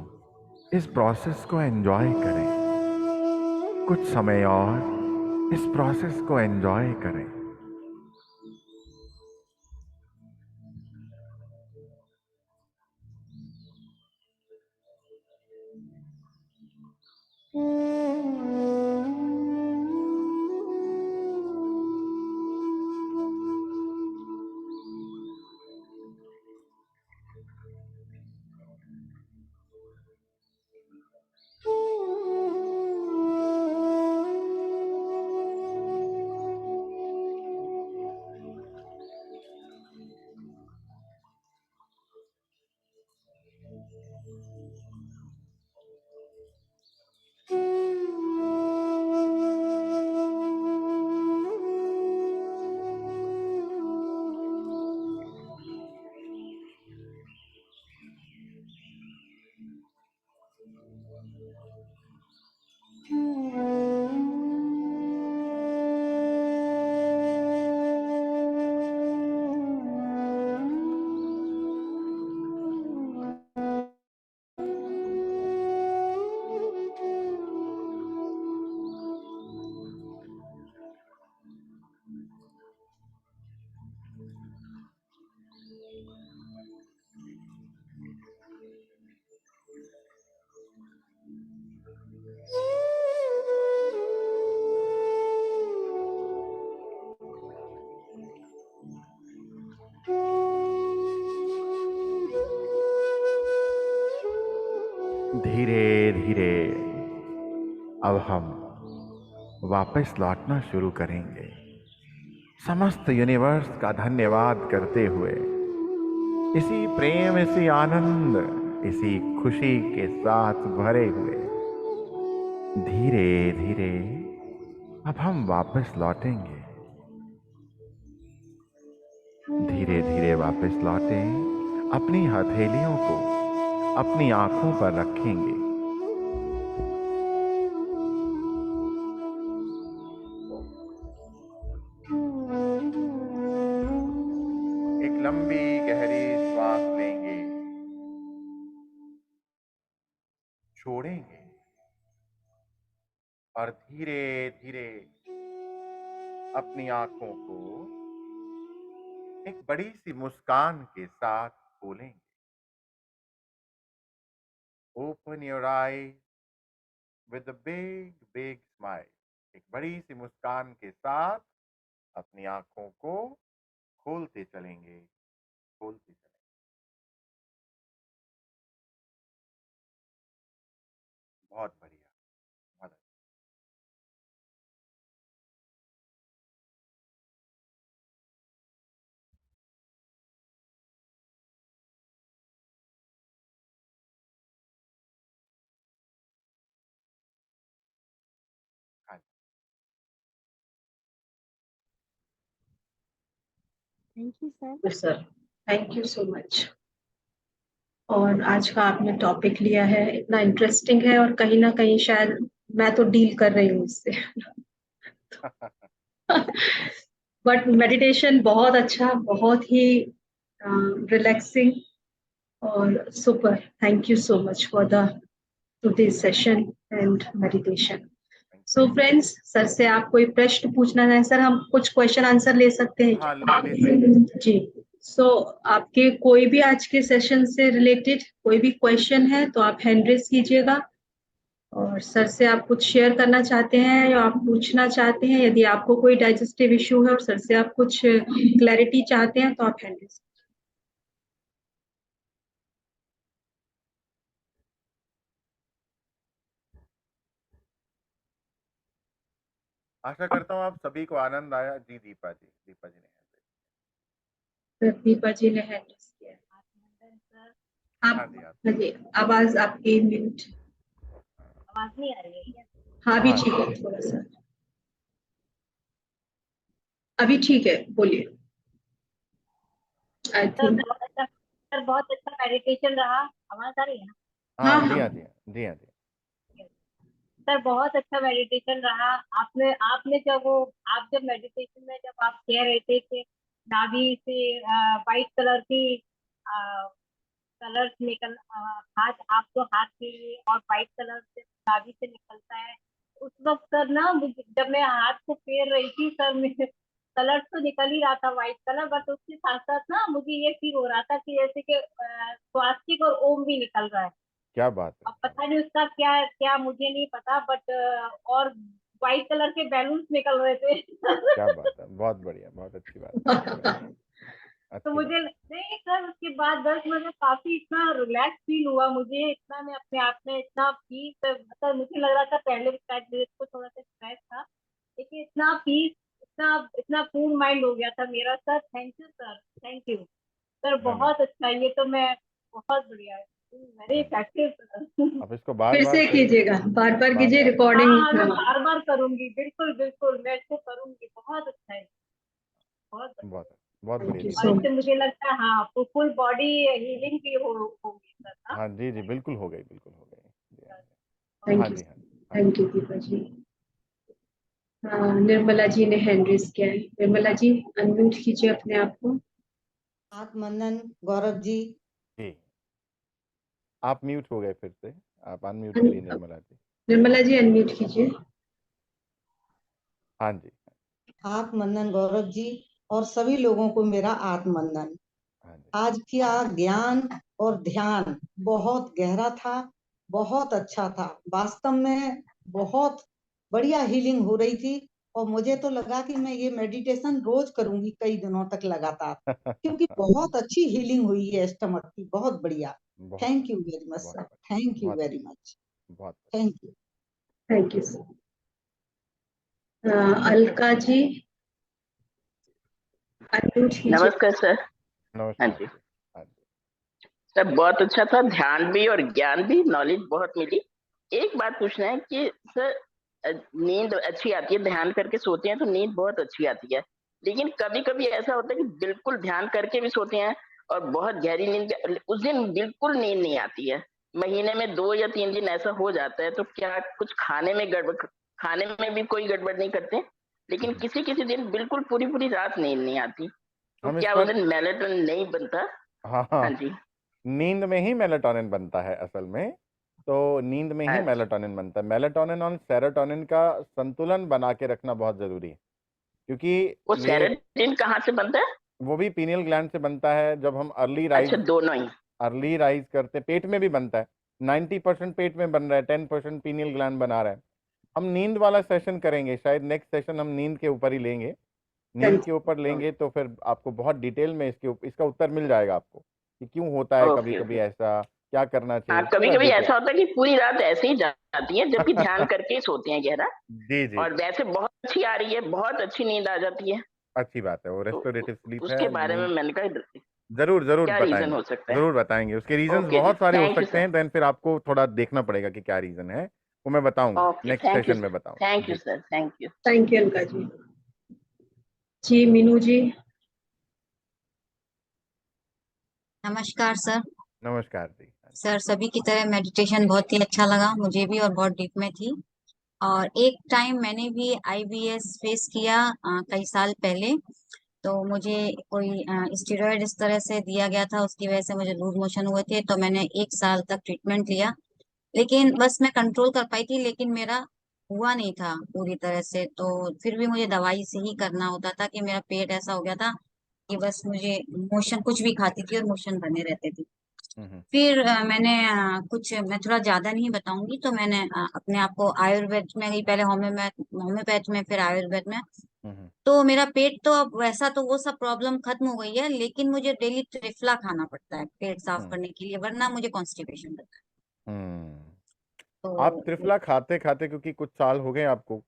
इस प्रोसेस को एंजॉय करें। कुछ समय और इस प्रोसेस को एंजॉय करें। धीरे धीरे अब हम वापस लौटना शुरू करेंगे, समस्त यूनिवर्स का धन्यवाद करते हुए, इसी प्रेम, इसी आनंद, इसी खुशी के साथ भरे हुए धीरे धीरे अब हम वापस लौटेंगे। धीरे धीरे वापस लौटें, अपनी हथेलियों को अपनी आंखों पर रखेंगे। एक लंबी गहरी श्वास लेंगे, छोड़ेंगे और धीरे धीरे अपनी आंखों को एक बड़ी सी मुस्कान के साथ खोलेंगे। Open your eyes with a big big smile. एक बड़ी सी मुस्कान के साथ अपनी आंखों को खोलते चलेंगे, खोलते चलेंगे। बहुत बढ़िया, बहुत अच्छा। हाँ जी। Thank you sir. तो sir thank you so much. और आज का आपने टॉपिक लिया है, इतना इंटरेस्टिंग है और कहीं ना कहीं शायद मैं तो डील कर रही हूँ इससे। बट मेडिटेशन बहुत अच्छा, बहुत ही रिलैक्सिंग और super. Thank you so much for the today's session and meditation. So friends, sir से आप कोई प्रश्न पूछना है सर, हम कुछ क्वेश्चन आंसर ले सकते हैं हाँ, क्या? ले सकते हैं। जी। सो आपके कोई भी आज के सेशन से रिलेटेड कोई भी क्वेश्चन है तो आप हैंड रेज कीजिएगा, और सर से आप कुछ शेयर करना चाहते हैं या आप पूछना चाहते हैं, यदि आपको कोई डाइजेस्टिव इश्यू है और सर से आप कुछ क्लैरिटी चाहते हैं तो आप हैंड रेज। आशा करता हूँ आप सभी को आनंद आया। जी, दीपा जी ने दीपा जी ने हैंड रेज किया। हाँ आप जी, हाँ जी, आवाज आपकी म्यूट। आवाज नहीं आ रही है क्या? हाँ अभी हाँ ठीक है, थोड़ा सा अभी ठीक है, बोलिए। आई सर थिंक बहुत अच्छा, सर बहुत अच्छा मेडिटेशन रहा। आवाज आ रही है ना? हाँ हाँ, जी हाँ, हाँ जी हाँ, जी हाँ, जी सर बहुत अच्छा मेडिटेशन रहा। आपने आपने जब वो आप जब मेडिटेशन में जब आप कह रहे थे कि नाभि से वाइट कलर की कलर्स निकल हाथ, आपको हाथ के लिए और वाइट कलर से नाभि से निकलता है। उस वक्त सर ना जब मैं हाथ को फेर रही थी सर, मेरे कलर तो निकल ही रहा था वाइट कलर, बट उसके साथ साथ ना मुझे ये फील हो रहा था कि जैसे कि स्वास्तिक और ओम भी निकल रहा है। क्या बात है, अब क्या पता नहीं उसका क्या क्या मुझे नहीं पता, बट और व्हाइट कलर के बैलून्स निकल रहे थे। क्या बात है। बहुत बढ़िया, बहुत अच्छी बात है, अच्छी बात है, तो अच्छी मुझे बात नहीं सर, उसके बाद 10 मिनट काफी इतना रिलैक्स फील हुआ मुझे, इतना मैं अपने आप में इतना पीस, मतलब मुझे लग रहा था पहले भी शायद मेरे को थोड़ा सा स्ट्रेस था, लेकिन इतना पीस, इतना इतना कूल माइंड हो गया था मेरा। Sir thank you sir, thank you sir, है। धन्यवाद, बहुत अच्छा, ये तो मैं बहुत बढ़िया है, वेरी धन्यवाद। Effective sir. आप इसको बार फिर बार से करिए, कीजिएगा, बार बार बार कीजिए, बार करिए। हाँ रिकॉर्डिंग। हाँ, मैं बार बार करूंगी, बिल्कुल बिल्कुल मैं इसको करूंगी, बहुत अच्छा है, बहुत बढ़िया। बहुत बहुत थैंक बढ़िया यू और सो दीपा जी। इससे मच। मुझे लगता है हाँ, फुल बॉडी हीलिंग भी होगी सर। हाँ, हाँ जी, जी बिल्कुल हो गई, बिल्कुल हो गई। जी हाँ, हाँ थैंक यू, जी, हाँ, हाँ जी। थैंक यू दीपा जी। निर्मला जी ने हैंड रेज किया है। निर्मला जी अनम्यूट कीजिए अपने आप को। आत्मनंदन गौरव जी। जी, आप म्यूट हो गए फिर से, आप अनम्यूट करिए निर्मला जी। निर्मला जी अनम्यूट कीजिए। हाँ जी, आत्मनंदन गौरव जी और सभी लोगों को मेरा आत्मनंदन। हाँ जी। आज का ज्ञान और ध्यान बहुत गहरा था, बहुत अच्छा था, वास्तव में बहुत बढ़िया हीलिंग हो रही थी और मुझे तो लगा कि मैं ये मेडिटेशन रोज करूंगी कई दिनों तक लगातार, क्योंकि बहुत अच्छी हीलिंग हुई है स्टमक की, बहुत बढ़िया। बहुत थैंक यू वेरी मच बहुत सर, थैंक यू बहुत वेरी मच, बहुत thank you. Thank you sir. Alka ji, unmute कीजिए। नमस्कार सर। हाँ नमस्कार जी जी। हाँ जी। सर, बहुत अच्छा था, ध्यान भी और ज्ञान भी, नॉलेज बहुत मिली। एक बात पूछना है कि सर, नींद अच्छी आती है, ध्यान करके सोते हैं तो नींद बहुत अच्छी आती है, लेकिन कभी कभी ऐसा होता है कि बिल्कुल ध्यान करके भी सोते हैं और बहुत गहरी नींद, उस दिन बिल्कुल नींद नहीं आती है। महीने में 2 या 3 दिन ऐसा हो जाता है, तो क्या कुछ खाने में गड़बड़, खाने में भी कोई गड़बड़ नहीं करते, लेकिन किसी किसी दिन बिल्कुल पूरी पूरी रात नींद नहीं आती, तो हम इस क्या उस पर दिन मेलेटोनिन नहीं बनता? हाँ हाँ हाँ, जी। नींद में ही मेलाटोनिन बनता है असल में। तो नींद में ही अच्छा, मेलाटोनिन बनता है। मेलाटोनिन और सेरोटोनिन का संतुलन बना के रखना बहुत जरूरी है, क्योंकि वो ये सेरोटोनिन कहाँ से बनता है? वो भी पीनियल ग्लैंड से बनता है। जब हम अच्छा, दोनों ही। अर्ली राइज करते, पेट में भी बनता है। 90% पेट में बन रहा है, 10% पीनियल ग्लैंड बना रहा है। हम नींद वाला सेशन करेंगे, शायद नेक्स्ट सेशन हम नींद के ऊपर ही लेंगे। नींद के ऊपर लेंगे तो फिर आपको बहुत डिटेल में इसका उत्तर मिल जाएगा आपको कि क्यों होता है कभी ओके कभी ओके। ऐसा, क्या करना हाँ, चाहिए, कभी पूरा कभी डिटेल। ऐसा होता है कि पूरी रात ऐसे ही जाती है, जबकि ध्यान करके ही सोते हैं गहरा, जी जी और जी, वैसे बहुत अच्छी आ रही है, बहुत अच्छी नींद आ जाती है। अच्छी बात है। वो तो रेस्टोरेटिव स्लीप है, उसके बारे में नींद। मैंने कहा जरूर जरूर क्या रीजन बताएंगे, हो सकता है। जरूर बताएंगे। उसके रीजंस ओके जी, बहुत सारे हो थैंक यू सकते सर। हैं, देन फिर आपको थोड़ा देखना पड़ेगा कि क्या रीजन है। वो मैं बताऊंगा, okay, next thank you session में सर, बताऊंगा thank you ji. Sir, thank you. Thank you Alka ji. जी मीनू जी। नमस्कार सर। नमस्कार जी। सर, सभी की तरह मेडिटेशन बहुत ही अच्छा लगा मुझे भी, और बहुत डीप में थी। और एक टाइम मैंने भी आईबीएस फेस किया कई साल पहले। तो मुझे कोई स्टेरॉइड इस तरह से दिया गया था, उसकी वजह से मुझे लूज मोशन हुए थे, तो मैंने 1 साल तक ट्रीटमेंट लिया। लेकिन बस मैं कंट्रोल कर पाई थी, लेकिन मेरा हुआ नहीं था पूरी तरह से। तो फिर भी मुझे दवाई से ही करना होता था कि मेरा पेट ऐसा हो गया था कि बस मुझे मोशन, कुछ भी खाती थी और मोशन बने रहते थे। हम्म फिर मैंने कुछ, मैं थोड़ा ज्यादा नहीं बताऊंगी, तो मैंने अपने आप को आयुर्वेद में गई, पहले होम्योपैथ में, फिर आयुर्वेद में। हम्म तो मेरा पेट तो अब वैसा, तो वो सब प्रॉब्लम खत्म हो गई है, लेकिन मुझे डेली त्रिफला खाना पड़ता है पेट साफ हम्म करने के लिए, वरना मुझे कॉन्स्टिपेशन रहता है। हम्म। आप तो त्रिफला खाते खाते, क्योंकि कुछ साल हो गए आपको,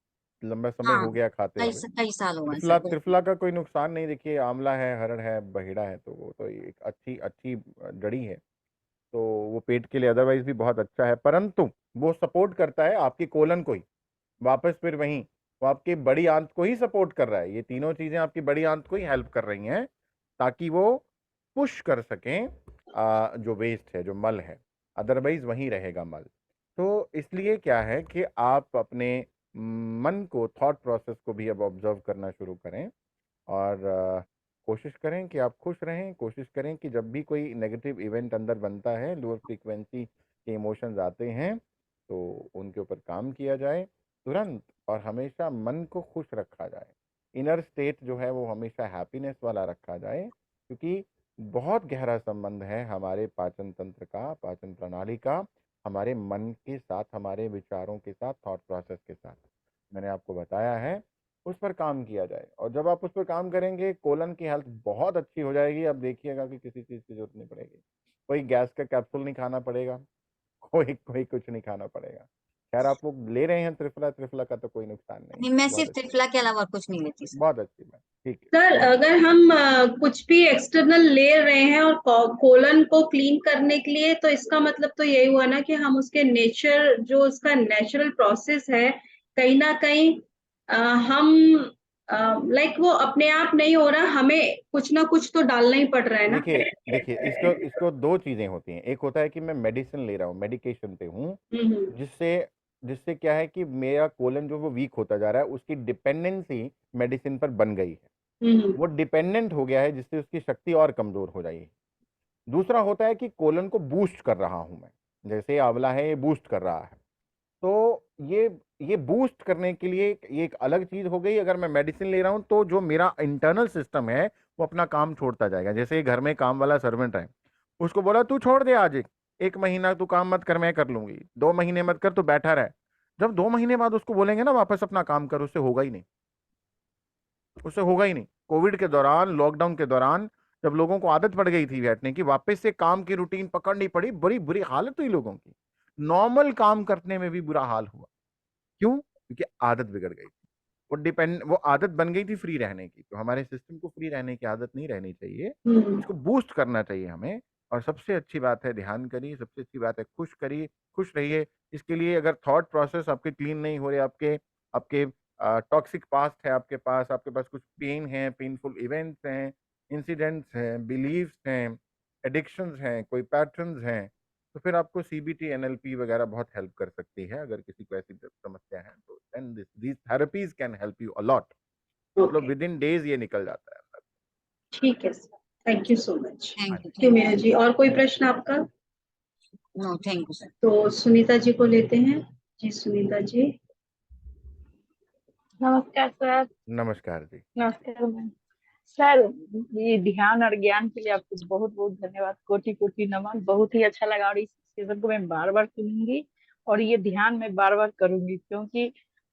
लंबा समय हाँ, हो गया खाते हुए। कई साल हो गए त्रिफला सर। त्रिफला का कोई नुकसान नहीं। देखिए, आंवला है, हरड़ है, बहेड़ा है, तो वो तो एक अच्छी अच्छी जड़ी है। तो वो पेट के लिए अदरवाइज भी बहुत अच्छा है, परंतु वो सपोर्ट करता है आपकी कोलन को ही वापस फिर वहीं, वो आपकी बड़ी आंत को ही सपोर्ट कर रहा है। ये तीनों चीजें आपकी बड़ी आंत को ही हेल्प कर रही हैं, ताकि वो पुश कर सकें जो वेस्ट है, जो मल है। अदरवाइज वहीं रहेगा मल। तो इसलिए क्या है कि आप अपने मन को, थॉट प्रोसेस को भी अब ऑब्जर्व करना शुरू करें, और कोशिश करें कि आप खुश रहें। कोशिश करें कि जब भी कोई नेगेटिव इवेंट अंदर बनता है, लोअर फ्रीक्वेंसी के इमोशंस आते हैं, तो उनके ऊपर काम किया जाए तुरंत, और हमेशा मन को खुश रखा जाए। इनर स्टेट जो है वो हमेशा हैप्पीनेस वाला रखा जाए, क्योंकि बहुत गहरा संबंध है हमारे पाचन तंत्र का, पाचन प्रणाली का, हमारे मन के साथ, हमारे विचारों के साथ, थॉट प्रोसेस के साथ। मैंने आपको बताया है, उस पर काम किया जाए। और जब आप उस पर काम करेंगे, कोलन की हेल्थ बहुत अच्छी हो जाएगी। अब देखिएगा कि किसी चीज़ की जरूरत नहीं पड़ेगी। कोई गैस का कैप्सूल नहीं खाना पड़ेगा, कोई कोई कुछ नहीं खाना पड़ेगा। खैर, आप लोग ले रहे हैं त्रिफला, त्रिफला का तो कोई नुकसान नहीं नहीं, है। मैं बहुत सिर्फ अच्छी, त्रिफला के अलावा और कुछ नहीं लेती सर। बहुत अच्छी बात। ठीक है, सर बहुत अगर हम कुछ भी एक्सटर्नल ले रहे हैं और कोलन को क्लीन करने के लिए, तो इसका मतलब तो यही हुआ ना कि हम उसके नेचर, जो उसका नेचुरल प्रोसेस है, कहीं ना कहीं हम लाइक वो अपने आप नहीं हो रहा, हमें कुछ ना कुछ तो डालना ही पड़ रहा है ना। देखिए देखिए, इसको इसको दो चीजें होती हैं। एक होता है कि मैं मेडिसिन ले रहा हूँ, मेडिकेशन पे हूँ, हम्म जिससे जिससे क्या है कि मेरा कोलन जो वो वीक होता जा रहा है, उसकी डिपेंडेंसी मेडिसिन पर बन गई है। हम्म वो डिपेंडेंट हो गया है, जिससे उसकी शक्ति और कमजोर हो जाएगी। दूसरा होता है कि कोलन को बूस्ट कर रहा हूं मैं, जैसे आंवला है, ये बूस्ट कर रहा है। तो ये बूस्ट करने के लिए ये एक अलग चीज हो गई। अगर मैं मेडिसिन ले रहा हूं, तो जो मेरा इंटरनल सिस्टम है वो अपना काम छोड़ता जाएगा। जैसे घर में काम वाला सर्वेंट है, उसको बोला तू छोड़ दे आज, 1 महीना तू काम मत कर, मैं कर लूंगी। 2 महीने मत कर, तो बैठा रहे। जब 2 महीने बाद उसको बोलेंगे ना वापस अपना काम कर, उससे होगा ही नहीं। उससे होगा ही नहीं। कोविड के दौरान, लॉकडाउन के दौरान जब लोगों को आदत पड़ गई थी बैठने की, वापस से काम की रूटीन पकड़नी पड़ी, बड़ी बुरी हालत हुई लोगों की। नॉर्मल काम करने में भी बुरा हाल हुआ। क्यों? क्योंकि आदत बिगड़ गई थी। वो आदत बन गई थी फ्री रहने की। तो हमारे सिस्टम को फ्री रहने की आदत नहीं रहनी चाहिए, इसको बूस्ट करना चाहिए हमें। और सबसे अच्छी बात है ध्यान करिए, सबसे अच्छी बात है खुश करिए, खुश रहिए। इसके लिए अगर थॉट प्रोसेस आपके क्लीन नहीं हो रहे, आपके आपके टॉक्सिक पास्ट है आपके पास कुछ पेन है, पेनफुल इवेंट्स हैं, इंसिडेंट्स हैं, बिलीव्स हैं, एडिक्शंस हैं, कोई पैटर्न्स हैं, तो फिर आपको सीबीटी एनएलपी वगैरह बहुत हेल्प कर सकती है। अगर किसी को ऐसी समस्या है तो then these therapies can help you a lot. मतलब ओके, विद इन डेज ये निकल जाता है अंदर। ठीक है sir, thank you so much. Thank क्यों यू। मीना जी, और कोई प्रश्न आपका? No, thank you sir. तो सुनीता जी को लेते हैं। जी सुनीता जी। नमस्कार सर। नमस्कार जी। नमस्कार मैम। सर, ये ध्यान और ज्ञान के लिए आपको बहुत बहुत धन्यवाद, कोटि कोटि नमन। बहुत ही अच्छा लगा और इस सेशन को मैं बार बार सुनूंगी और ये ध्यान मैं बार बार करूंगी, क्योंकि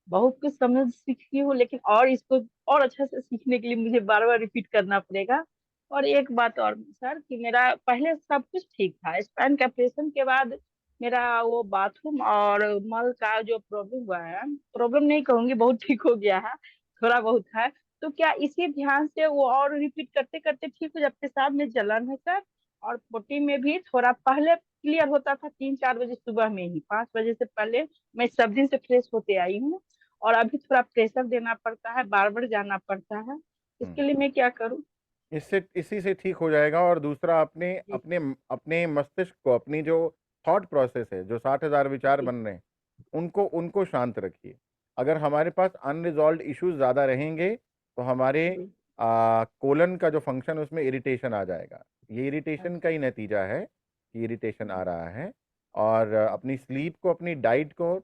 बहुत कुछ समझ सीखी हूँ, लेकिन और इसको और अच्छा से सीखने के लिए मुझे बार बार रिपीट करना पड़ेगा। और एक बात और सर, कि मेरा पहले सब कुछ ठीक था, स्पाइन का ऑपरेशन के बाद मेरा वो बाथरूम और मल का जो प्रॉब्लम हुआ है, प्रॉब्लम नहीं कहूंगी, बहुत ठीक हो गया है, थोड़ा बहुत है। तो क्या इसी ध्यान से वो और रिपीट करते करते ठीक हो जाते? साथ में जलन है सर, और पोटी में भी थोड़ा पहले क्लियर होता था 3-4 बजे सुबह में ही, 5 बजे से पहले मैं सब दिन से फ्रेश होते आई हूँ। और अभी थोड़ा प्रेशर देना पड़ता है, बार बार जाना पड़ता है, इसके लिए मैं क्या करूँ? इसी से ठीक हो जाएगा। और दूसरा, अपने जी अपने अपने मस्तिष्क को, अपनी जो थॉट प्रोसेस है, जो 60,000 विचार जी बन रहे हैं, उनको शांत रखिए। अगर हमारे पास अनरिजॉल्व इश्यूज ज्यादा रहेंगे तो हमारे जी। कोलन का जो फंक्शन, उसमें इरिटेशन आ जाएगा। ये इरिटेशन का अच्छा। ही नतीजा है कि इरिटेशन आ रहा है। और अपनी स्लीप को, अपनी डाइट को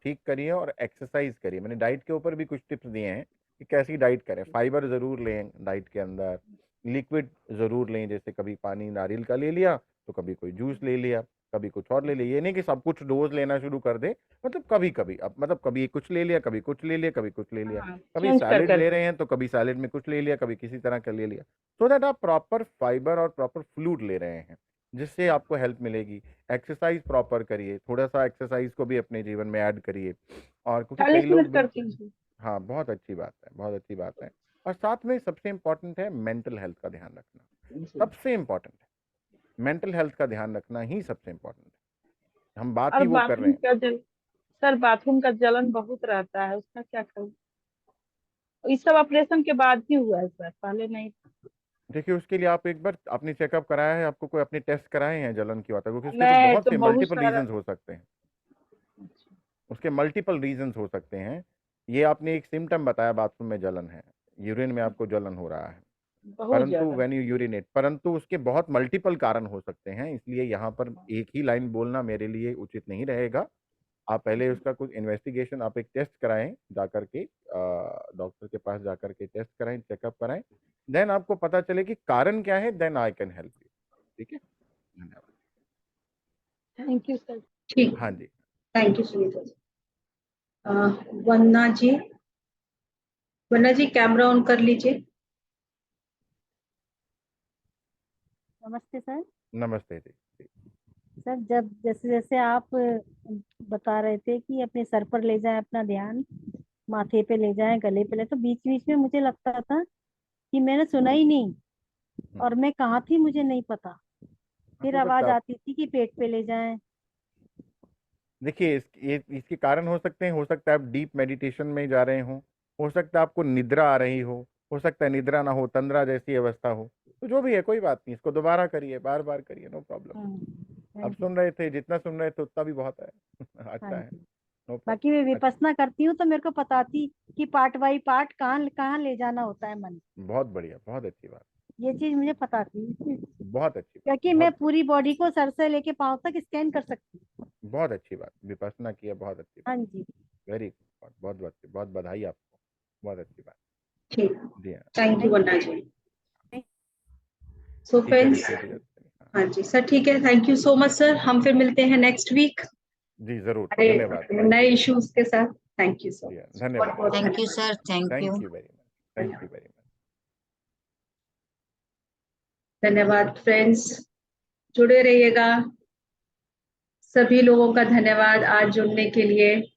ठीक करिए और एक्सरसाइज करिए। मैंने डाइट के ऊपर भी कुछ टिप्स दिए हैं कि कैसी डाइट करें। फाइबर जरूर लें डाइट के अंदर, लिक्विड जरूर लें, जैसे कभी पानी नारियल का ले लिया तो कभी कोई जूस ले लिया, कभी कुछ और ले लिया। ये नहीं कि सब कुछ डोज लेना शुरू कर दे, मतलब कभी कभी, अब मतलब कभी कुछ ले लिया, कभी कुछ ले लिया, कभी कुछ ले लिया। हाँ, कभी चेंज कर सैलेड ले करके। रहे हैं तो कभी सैलेड में कुछ ले लिया, कभी किसी तरह का ले लिया, सो दैट आप प्रॉपर फाइबर और प्रॉपर फ्लूइड ले रहे हैं, जिससे आपको हेल्प मिलेगी। एक्सरसाइज प्रॉपर करिए, थोड़ा सा एक्सरसाइज को भी अपने जीवन में ऐड करिए। और क्योंकि कई 40 मिनट लोग करती हूँ। हाँ, बहुत अच्छी बात है, बहुत अच्छी बात है। और साथ में सबसे इम्पोर्टेंट है मेंटल हेल्थ का ध्यान रखना। जी। सबसे इम्पोर्टेंट है मेंटल हेल्थ का ध्यान रखना ही सबसे इम्पोर्टेंट है। हम बात और ही वो कर रहे बाथरूम हैं। का जल सर, बाथरूम का जलन बहुत रहता है, उसका क्या करूँ? इस सब ऑपरेशन के बाद ही हुआ है सर, पहले नहीं था। देखिए, उसके लिए आप एक बार अपनी चेकअप कराया है? आपको कोई अपने टेस्ट कराए हैं जलन की बात है? क्योंकि उसके तो मैं बहुत तो से बहुत मल्टीपल सारा। रीजंस हो सकते हैं। उसके मल्टीपल रीजंस हो सकते हैं। ये आपने एक सिम्टम बताया, बाथरूम में जलन है, यूरिन में आपको जलन हो रहा है, बहुत परंतु ज्यादा। व्हेन यू यूरिनेट, परंतु उसके बहुत मल्टीपल कारण हो सकते हैं। इसलिए यहाँ पर एक ही लाइन बोलना मेरे लिए उचित नहीं रहेगा। आप पहले उसका कुछ इन्वेस्टिगेशन, आप एक टेस्ट कराएं जाकर के, डॉक्टर के पास जाकर के टेस्ट कराएं, चेकअप कराएं, देन आपको पता चले कि कारण क्या है, then I can help you. ठीक है, धन्यवाद। Thank you sir. ठीक, हाँ जी। Thank you Sunita ji. Vandana ji, Vandana ji camera on कर लीजिए। नमस्ते सर। नमस्ते जी। सर, जब जैसे जैसे आप बता रहे थे कि अपने सर पर ले जाएं अपना ध्यान, माथे पे ले जाएं, गले पे ले, तो बीच बीच में मुझे लगता था कि मैंने सुना ही नहीं और मैं कहाँ थी मुझे नहीं पता। फिर हो सकता आवाज है आती थी कि पेट पे ले जाएं। देखिए, इसके कारण हो सकते हैं। हो सकता है आप डीप मेडिटेशन में जा रहे हो सकता है आपको निद्रा आ रही हो सकता है निद्रा ना हो, तंद्रा जैसी अवस्था हो। तो जो भी है, कोई बात नहीं, इसको दोबारा करिए, बार बार करिए, नो प्रॉब्लम। अब थैंक यू। सुन रहे थे, जितना सुन रहे थे उतना भी बहुत है। हाँ अच्छा है, जी। नो बाकी मैं प्रॉब्लम। विपස්සना करती हूँ तो मेरे को पता थी कि पार्ट बाई पार्ट कहाँ कहाँ ले जाना होता है मन। बहुत बढ़िया, बहुत अच्छी बात, ये चीज मुझे पता थी, बहुत अच्छी बात, क्योंकि मैं पूरी बॉडी को सर से लेके पांव तक स्कैन कर सकती हूँ। बहुत अच्छी बात। विपස්සना किया, बहुत अच्छी हाँ बात। जी। वेरी गुड, बहुत बहुत बहुत बधाई आपको, बहुत अच्छी बात। ठीक, जी हाँ, थैंक यू थैंक वंदना जी। सो ठीक है फ्रेंड्स, निखिल जी। हाँ, हाँ जी सर, ठीक है, thank you so much sir. हम फिर मिलते हैं नेक्स्ट वीक जी जरूर, नए धन्यवाद, थैंक नए यू। इश्यूज के साथ। थैंक यू सो जी हाँ, मच, बहुत धन्यवाद, बहुत थैंक यू धन्यवाद। Sir, thank you. Thank you very much, thank you very much. धन्यवाद फ्रेंड्स, जुड़े रहिएगा। सभी लोगों का धन्यवाद आज जुड़ने के लिए।